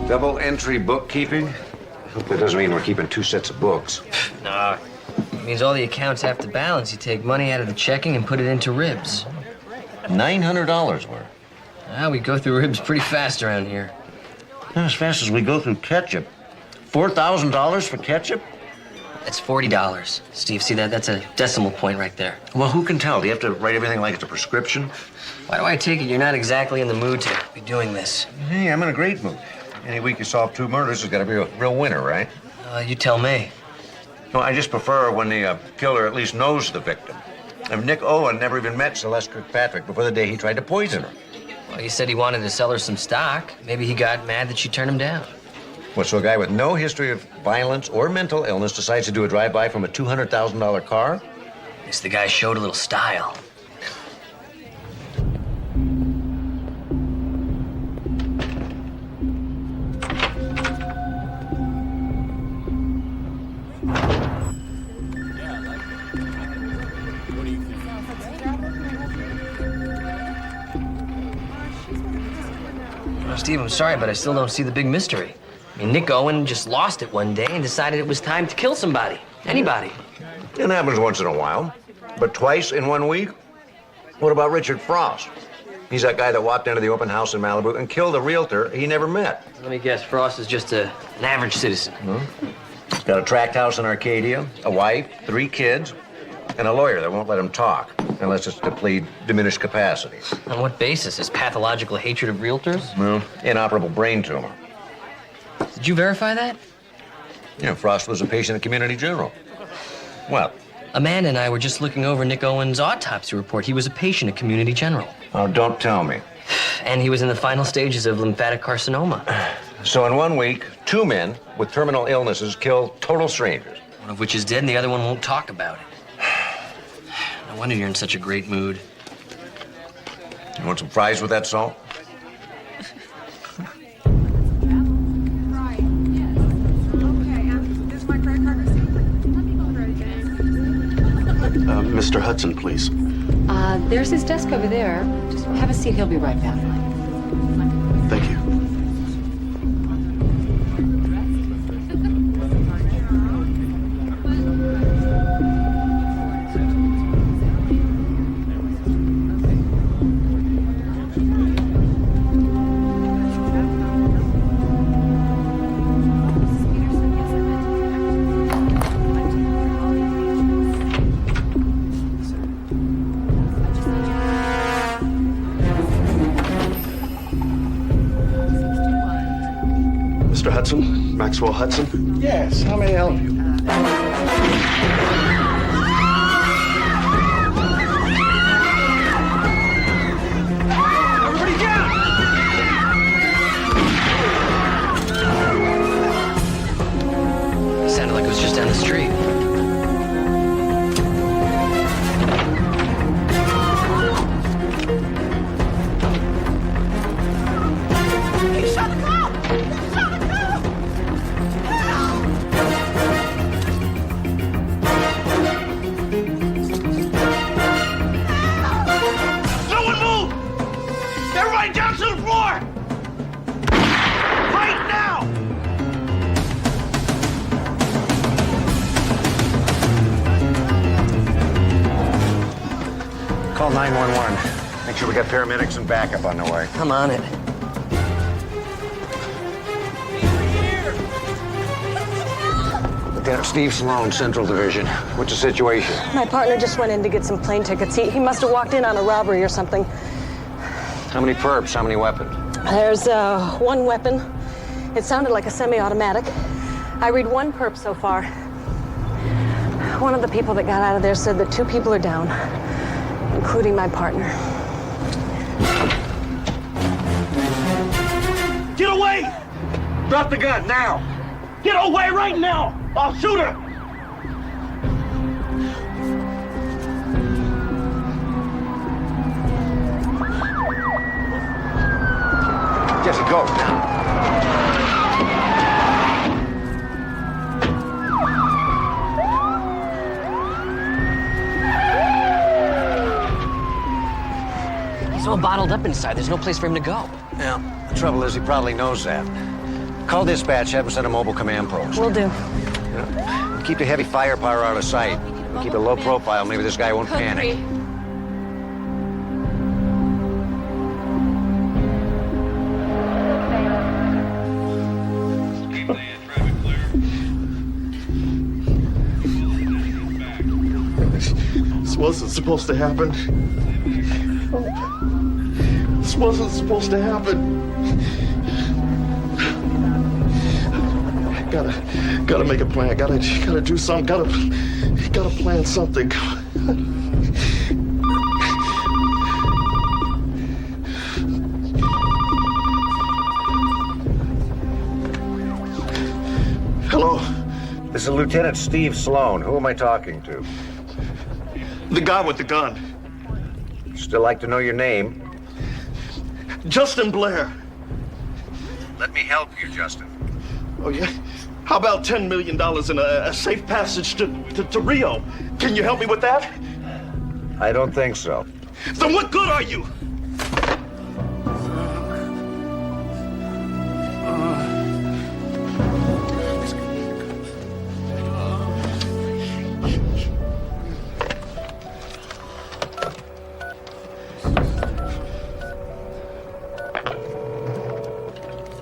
Double entry bookkeeping? Hope that doesn't mean we're keeping 2 sets of books. Nah. It means all the accounts have to balance. You take money out of the checking and put it into ribs. $900 worth. Ah, we go through ribs pretty fast around here. Not as fast as we go through ketchup. $4,000 for ketchup? That's $40. Steve, see that? That's a decimal point right there. Well, who can tell? Do you have to write everything like it's a prescription? Why do I take it you're not exactly in the mood to be doing this? Hey, I'm in a great mood. Any week you solve 2 murders has got to be a real winner, right? You tell me. No, I just prefer when the killer at least knows the victim. If Nick Owen never even met Celeste Kirkpatrick before the day he tried to poison her. Well, he said he wanted to sell her some stock. Maybe he got mad that she turned him down. Well, so a guy with no history of violence or mental illness decides to do a drive-by from a $200,000 car? At least the guy showed a little style. Steve, I'm sorry, but I still don't see the big mystery. I mean, Nick Owen just lost it one day and decided it was time to kill somebody. Anybody. It happens once in a while. But twice in 1 week? What about Richard Frost? He's that guy that walked into the open house in Malibu and killed a realtor he never met. Let me guess, Frost is just an average citizen. He's got a tract house in Arcadia, a wife, 3 kids, and a lawyer that won't let him talk unless it's to plead diminished capacity. On what basis? His pathological hatred of realtors? Well, inoperable brain tumor. Did you verify that? Yeah, Frost was a patient at Community General. Well? Amanda and I were just looking over Nick Owen's autopsy report. He was a patient at Community General. Oh, don't tell me. And he was in the final stages of lymphatic carcinoma. So in 1 week, 2 men with terminal illnesses kill total strangers. One of which is dead and the other one won't talk about it. No wonder you're in such a great mood. You want some fries with that salt? Mr. Hudson, please. There's his desk over there. Just have a seat. He'll be right back. Thank you. Mr. Hudson? Maxwell Hudson? Yes, how may I help you? Everybody down! It sounded like it was just down the street. He shot the cop! He shot the cop! Call 911. Make sure we got paramedics and backup on the way. I'm on it. Lieutenant Steve Sloan, Central Division. What's the situation? My partner just went in to get some plane tickets. He must have walked in on a robbery or something. How many perps? How many weapons? There's one weapon. It sounded like a semi-automatic. I read one perp so far. One of the people that got out of there said that 2 people are down, including my partner. Get away! Drop the gun, now! Get away right now! I'll shoot her! Jesse, go. He's all bottled up inside. There's no place for him to go. Yeah, the trouble is he probably knows that. Call dispatch, have him send a mobile command post. Will do. Yeah. Keep the heavy firepower out of sight. Keep it low profile, maybe this guy won't panic. This wasn't supposed to happen. This wasn't supposed to happen. Gotta make a plan. Gotta do something. Gotta plan something. Hello? This is Lieutenant Steve Sloan. Who am I talking to? The guy with the gun. Still like to know your name? Justin Blair. Let me help you, Justin. Oh, yeah? How about $10 million in a safe passage to Rio? Can you help me with that? I don't think so. Then what good are you?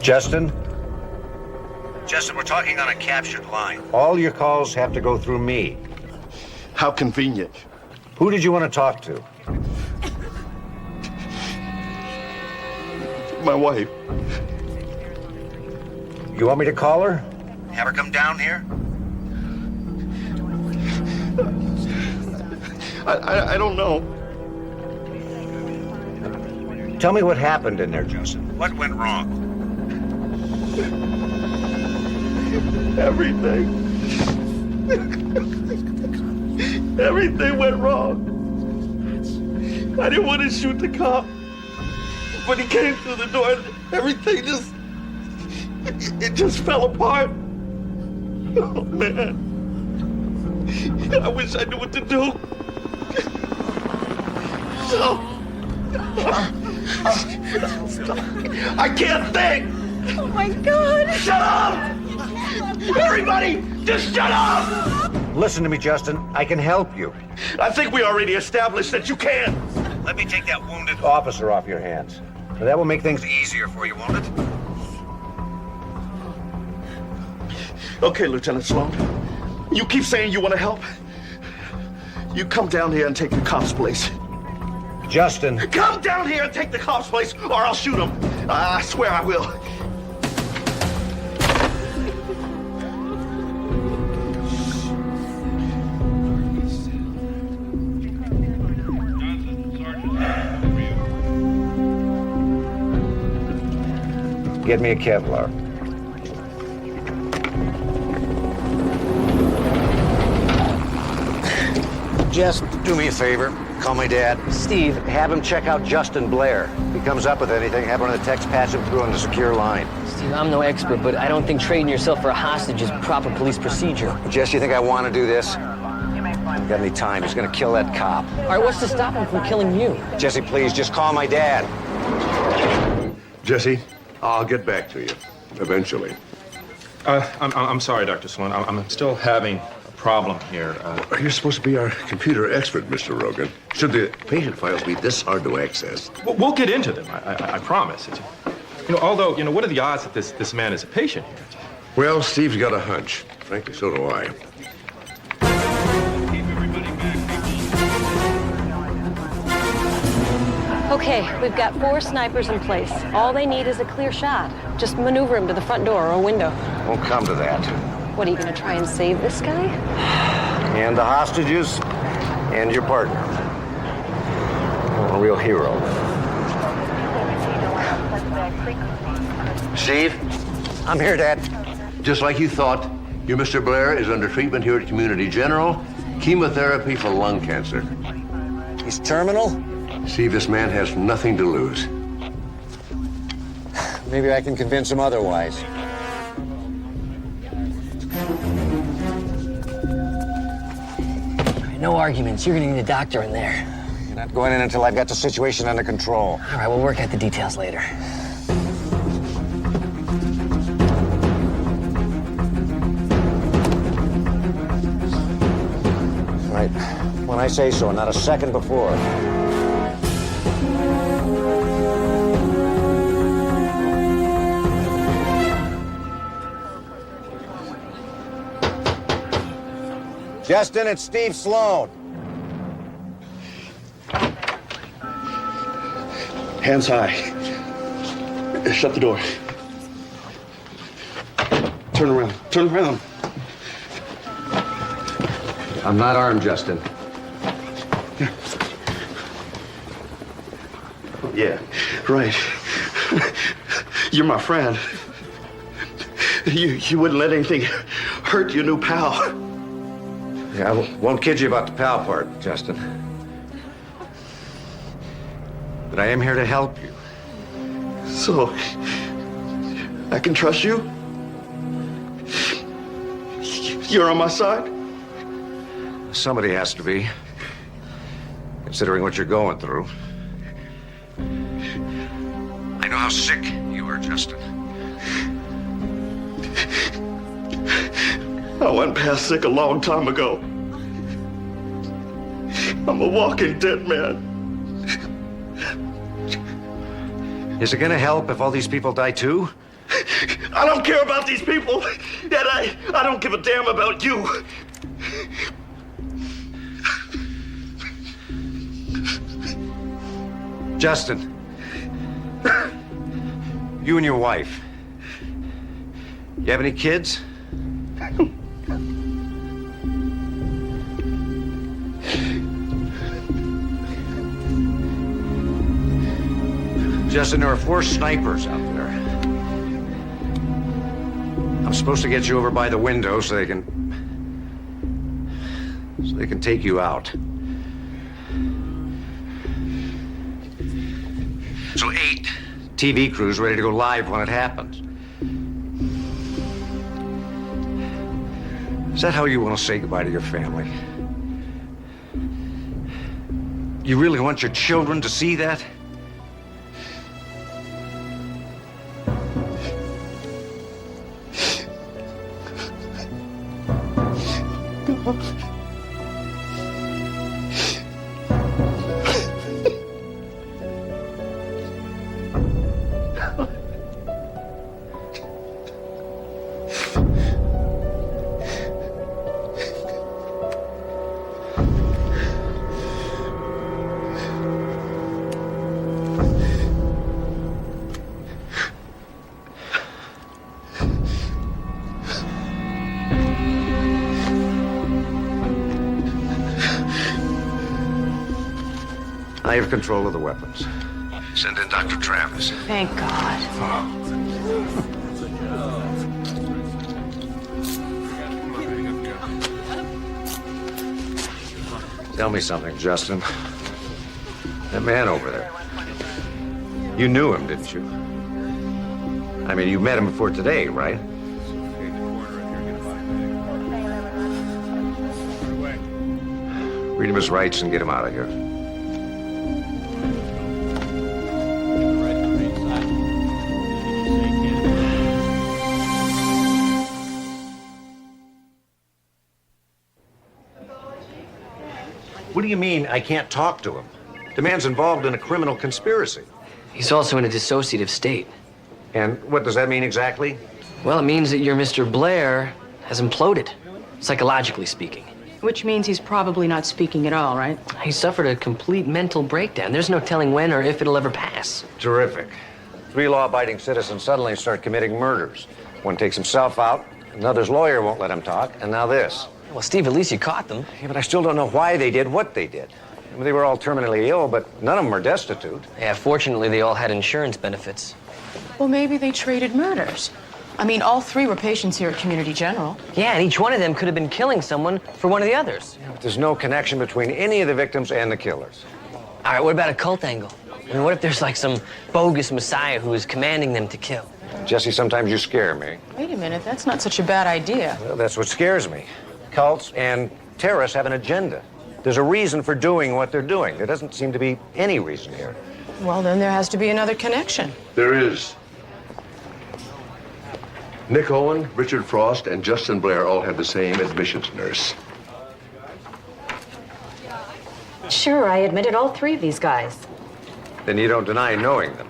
Justin? Justin, we're talking on a captured line. All your calls have to go through me. How convenient. Who did you want to talk to? My wife. You want me to call her? Have her come down here? I don't know. Tell me what happened in there, Justin. What went wrong? Everything. Everything went wrong. I didn't want to shoot the cop, but he came through the door and everything it just fell apart. Oh, man. I wish I knew what to do. I can't think! Oh, my God! Shut up! Everybody, just shut up! Listen to me, Justin. I can help you. I think we already established that you can. Let me take that wounded officer off your hands. That will make things easier for you, won't it? Okay, Lieutenant Sloan. You keep saying you want to help. You come down here and take the cop's place. Justin. Come down here and take the cop's place, or I'll shoot him. I swear I will. Get me a Kevlar. Just do me a favor. Call my dad. Steve. Have him check out Justin Blair. If he comes up with anything, have one of the techs patch him through on the secure line. Steve, I'm no expert, but I don't think trading yourself for a hostage is proper police procedure. Jess, you think I want to do this? Got any time? He's gonna kill that cop. All right, what's to stop him from killing you? Jesse, please, just call my dad. Jesse, I'll get back to you eventually. I'm sorry, Dr. Sloan. I'm still having a problem here. You're supposed to be our computer expert, Mr. Rogan. Should the patient files be this hard to access? We'll get into them, I promise. Although, what are the odds that this man is a patient here? Well, Steve's got a hunch. Frankly, so do I. Okay, we've got 4 snipers in place. All they need is a clear shot. Just maneuver him to the front door or a window. Won't come to that. What, are you going to try and save this guy? And the hostages, and your partner. A real hero. Steve? I'm here, Dad. Just like you thought, your Mr. Blair is under treatment here at Community General. Chemotherapy for lung cancer. He's terminal? Steve, this man has nothing to lose. Maybe I can convince him otherwise. No arguments. You're gonna need a doctor in there. You're not going in until I've got the situation under control. All right, we'll work out the details later. All right, when I say so, not a second before. Justin, it's Steve Sloan. Hands high. Shut the door. Turn around. Turn around. I'm not armed, Justin. Yeah, right. You're my friend. You wouldn't let anything hurt your new pal. Yeah, I won't kid you about the pal part, Justin. But I am here to help you. So, I can trust you? You're on my side? Somebody has to be, considering what you're going through. I know how sick you are, Justin. I went past sick a long time ago. I'm a walking dead man. Is it gonna help if all these people die too? I don't care about these people. Dad, I don't give a damn about you. Justin, you and your wife, you have any kids? Justin, there are 4 snipers out there. I'm supposed to get you over by the window so they can take you out. So 8 TV crews ready to go live when it happens. Is that how you want to say goodbye to your family? You really want your children to see that? I have control of the weapons. Send in Dr. Travis. Thank God. Tell me something, Justin. That man over there. You knew him, didn't you? I mean, you met him before today, right? Read him his rights and get him out of here. What do you mean I can't talk to him? The man's involved in a criminal conspiracy. He's also in a dissociative state. And what does that mean exactly? Well, it means that your Mr. Blair has imploded, psychologically speaking. Which means he's probably not speaking at all, right? He suffered a complete mental breakdown. There's no telling when or if it'll ever pass. Terrific. 3 law-abiding citizens suddenly start committing murders. One takes himself out, another's lawyer won't let him talk, and now this. Well, Steve, at least you caught them. Yeah, but I still don't know why they did what they did. I mean, they were all terminally ill, but none of them are destitute. Yeah, fortunately, they all had insurance benefits. Well, maybe they traded murders. I mean, all 3 were patients here at Community General. Yeah, and each one of them could have been killing someone for one of the others. Yeah, but there's no connection between any of the victims and the killers. All right, what about a cult angle? I mean, what if there's like some bogus messiah who is commanding them to kill? Jesse, sometimes you scare me. Wait a minute, that's not such a bad idea. Well, that's what scares me. Cults and terrorists have an agenda. There's a reason for doing what they're doing. There doesn't seem to be any reason here. Well, then there has to be another connection. There is. Nick Owen, Richard Frost, and Justin Blair all had the same admissions nurse. Sure, I admitted all 3 of these guys. Then you don't deny knowing them.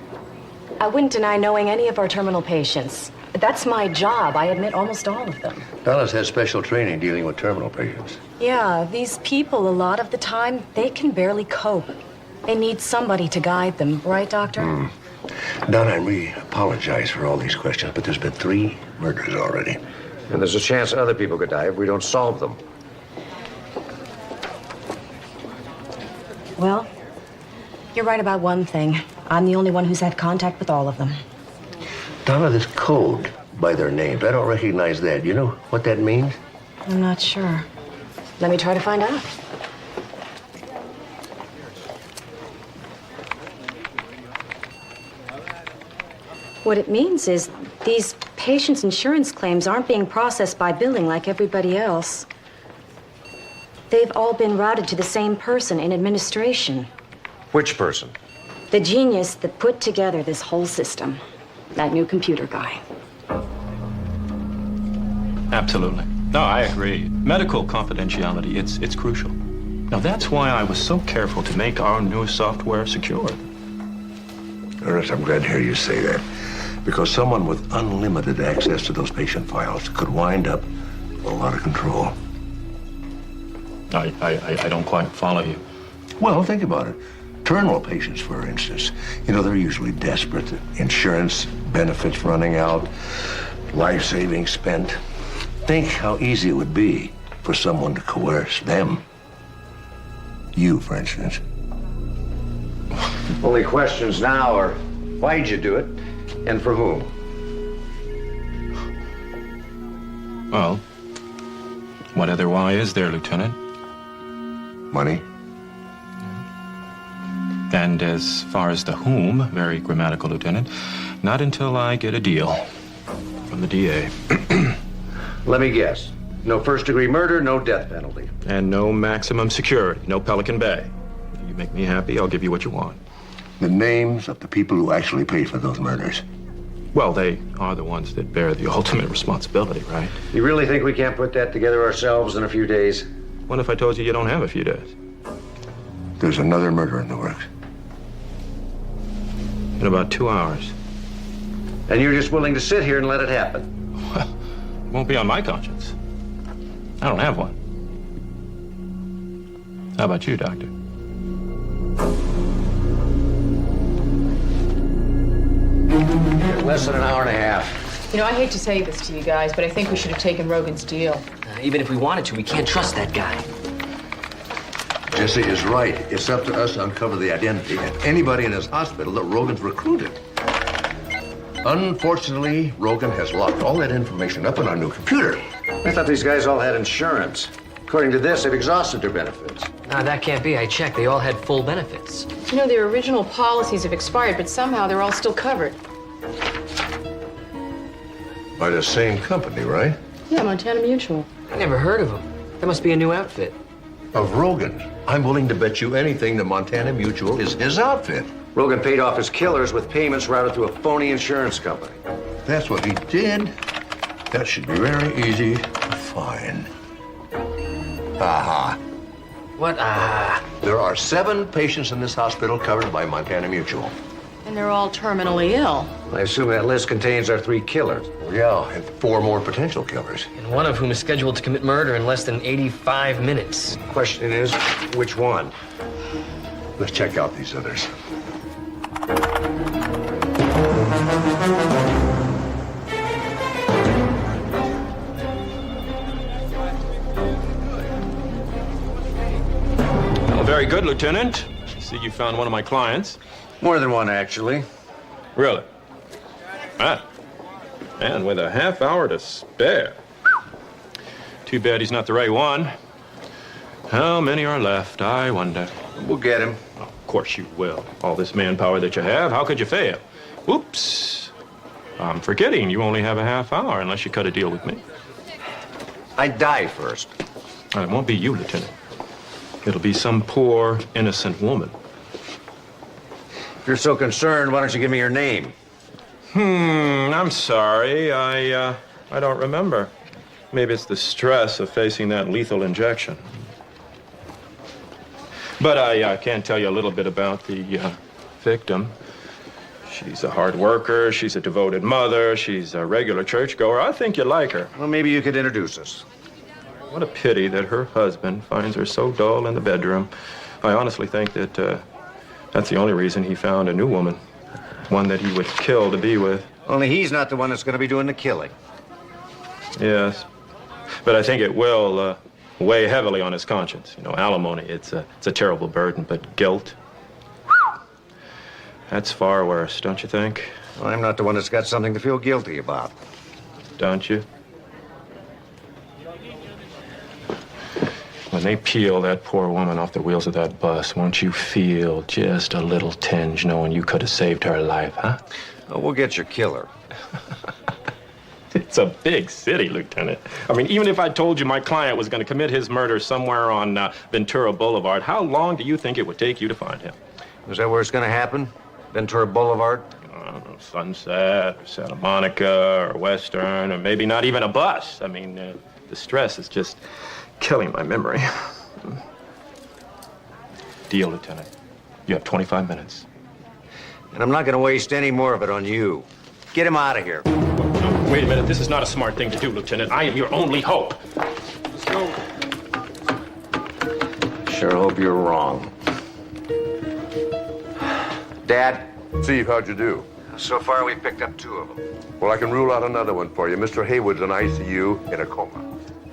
I wouldn't deny knowing any of our terminal patients. That's my job. I admit almost all of them. Dallas has special training dealing with terminal patients. Yeah, these people, a lot of the time, they can barely cope. They need somebody to guide them. Right, Doctor? Donna, I really apologize for all these questions, but there's been 3 murders already. And there's a chance other people could die if we don't solve them. Well, you're right about one thing. I'm the only one who's had contact with all of them. Donna, this code by their names, I don't recognize that. You know what that means? I'm not sure. Let me try to find out. What it means is these patients' insurance claims aren't being processed by billing like everybody else. They've all been routed to the same person in administration. Which person? The genius that put together this whole system. That new computer guy. Absolutely. No, I agree. Medical confidentiality, it's crucial. Now, that's why I was so careful to make our new software secure. Ernest, I'm glad to hear you say that. Because someone with unlimited access to those patient files could wind up with a lot of control. I don't quite follow you. Well, think about it. Terminal patients, for instance, you know, they're usually desperate. Insurance benefits running out, life savings spent. Think how easy it would be for someone to coerce them. You, for instance. Only questions now are, why'd you do it, and for whom? Well, what other why is there, Lieutenant? Money. And as far as the whom, very grammatical, Lieutenant, not until I get a deal from the DA. Let me guess. No first-degree murder, no death penalty. And no maximum security, no Pelican Bay. You make me happy, I'll give you what you want. The names of the people who actually paid for those murders. Well, they are the ones that bear the ultimate responsibility, right? You really think we can't put that together ourselves in a few days? What if I told you don't have a few days? There's another murder in the works. In about 2 hours. And you're just willing to sit here and let it happen? Well, it won't be on my conscience. I don't have one. How about you, Doctor? Less than an hour and a half. You know, I hate to say this to you guys, but I think we should have taken Rogan's deal. Even if we wanted to, we can't trust that guy. Jesse is right. It's up to us to uncover the identity of anybody in his hospital that Rogan's recruited. Unfortunately, Rogan has locked all that information up in our new computer. I thought these guys all had insurance. According to this, they've exhausted their benefits. No, that can't be. I checked. They all had full benefits. You know, their original policies have expired, but somehow they're all still covered. By the same company, right? Yeah, Montana Mutual. I never heard of them. That must be a new outfit. Of Rogan's. I'm willing to bet you anything that Montana Mutual is his outfit. Rogan paid off his killers with payments routed through a phony insurance company. That's what he did. That should be very easy to find. Aha. What? There are 7 patients in this hospital covered by Montana Mutual. And they're all terminally ill. I assume that list contains our 3 killers. Yeah, and 4 more potential killers. And one of whom is scheduled to commit murder in less than 85 minutes. Question is, which one? Let's check out these others. Well, very good, Lieutenant. I see you found one of my clients. More than one, actually. Really? Ah. And with a half hour to spare. Too bad he's not the right one. How many are left, I wonder? We'll get him. Of course you will. All this manpower that you have, how could you fail? Oops. I'm forgetting you only have a half hour unless you cut a deal with me. I'd die first. It won't be you, Lieutenant. It'll be some poor, innocent woman. If you're so concerned, why don't you give me your name? I'm sorry. I don't remember. Maybe it's the stress of facing that lethal injection. But I can tell you a little bit about the victim. She's a hard worker. She's a devoted mother. She's a regular churchgoer. I think you'd like her. Well, maybe you could introduce us. What a pity that her husband finds her so dull in the bedroom. I honestly think that that's the only reason he found a new woman. One that he would kill to be with. Only he's not the one that's going to be doing the killing. Yes. But I think it will weigh heavily on his conscience. You know, alimony, it's a terrible burden, but guilt, that's far worse, don't you think? Well, I'm not the one that's got something to feel guilty about. Don't you? When they peel that poor woman off the wheels of that bus, won't you feel just a little tinge knowing you could have saved her life, huh? Well, we'll get your killer. It's a big city, Lieutenant. I mean, even if I told you my client was going to commit his murder somewhere on Ventura Boulevard, how long do you think it would take you to find him? Is that where it's going to happen? Ventura Boulevard? I don't know, Sunset, or Santa Monica, or Western, or maybe not even a bus. I mean, the stress is just killing my memory. Deal, Lieutenant. You have 25 minutes. And I'm not going to waste any more of it on you. Get him out of here. Wait a minute. This is not a smart thing to do, Lieutenant. I am your only hope. Let's go. Sure hope you're wrong. Dad? Steve, how'd you do? So far, we've picked up 2 of them. Well, I can rule out another one for you. Mr. Haywood's in ICU in a coma.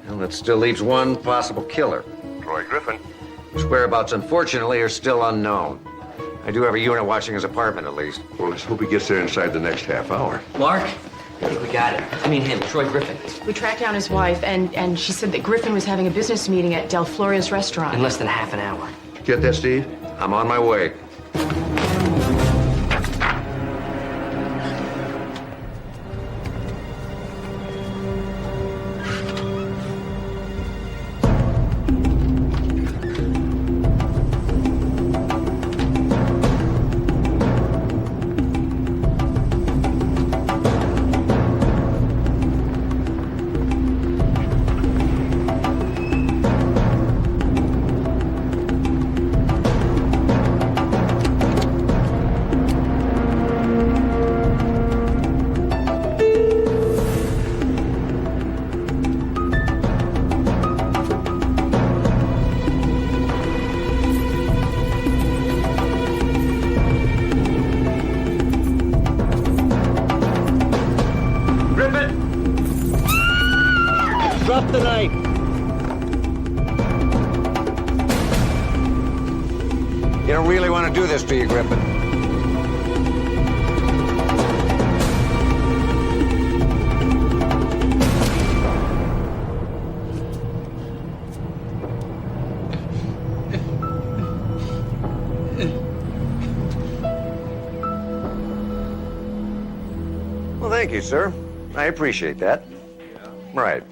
Well, that still leaves one possible killer. Troy Griffin. His whereabouts, unfortunately, are still unknown. I do have a unit watching his apartment, at least. Well, let's hope he gets there inside the next half hour. Mark, I think we got it. I mean him, Troy Griffin. We tracked down his wife, and she said that Griffin was having a business meeting at Del Floria's restaurant. In less than half an hour. Get that, Steve? I'm on my way. Drop the knife. You don't really want to do this, do you, Griffin? Well, thank you, sir. I appreciate that. Right.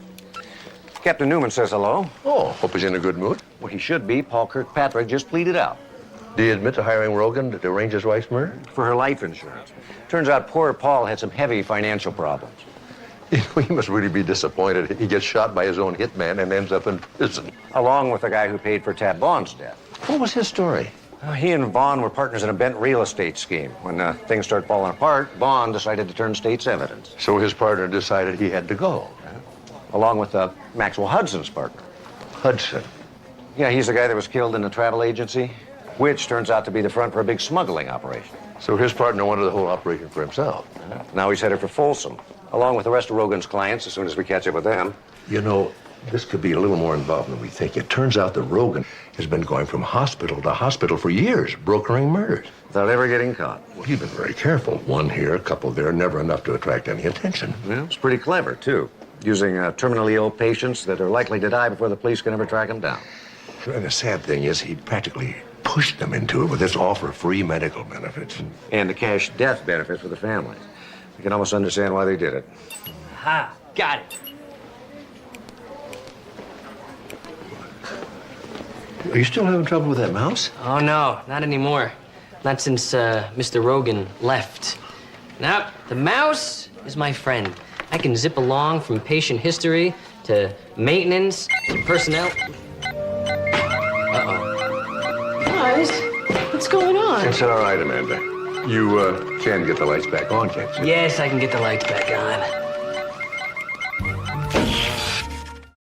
Captain Newman says hello. Oh, hope he's in a good mood. Well, he should be. Paul Kirkpatrick just pleaded out. Did he admit to hiring Rogan to arrange his wife's murder? For her life insurance. Turns out poor Paul had some heavy financial problems. He must really be disappointed. He gets shot by his own hitman and ends up in prison. Along with the guy who paid for Tab Vaughn's death. What was his story? He and Vaughn were partners in a bent real estate scheme. When things started falling apart, Vaughn decided to turn state's evidence. So his partner decided he had to go. Along with Maxwell Hudson's partner. Hudson? Yeah, he's the guy that was killed in the travel agency, which turns out to be the front for a big smuggling operation. So his partner wanted the whole operation for himself. Now he's headed for Folsom, along with the rest of Rogan's clients as soon as we catch up with them. You know, this could be a little more involved than we think. It turns out that Rogan has been going from hospital to hospital for years, brokering murders. Without ever getting caught. Well, he's been very careful. One here, a couple there, never enough to attract any attention. Yeah, it's pretty clever, too. Using terminally ill patients that are likely to die before the police can ever track them down. And the sad thing is, he practically pushed them into it with this offer of free medical benefits. And the cash death benefit for the families. You can almost understand why they did it. Ha! Got it. Are you still having trouble with that mouse? Oh, no, not anymore. Not since Mr. Rogan left. Nope, the mouse is my friend. I can zip along from patient history to maintenance to personnel. Uh-oh. Guys, what's going on? It's all right, Amanda. You can get the lights back on, can't you? Yes, I can get the lights back on.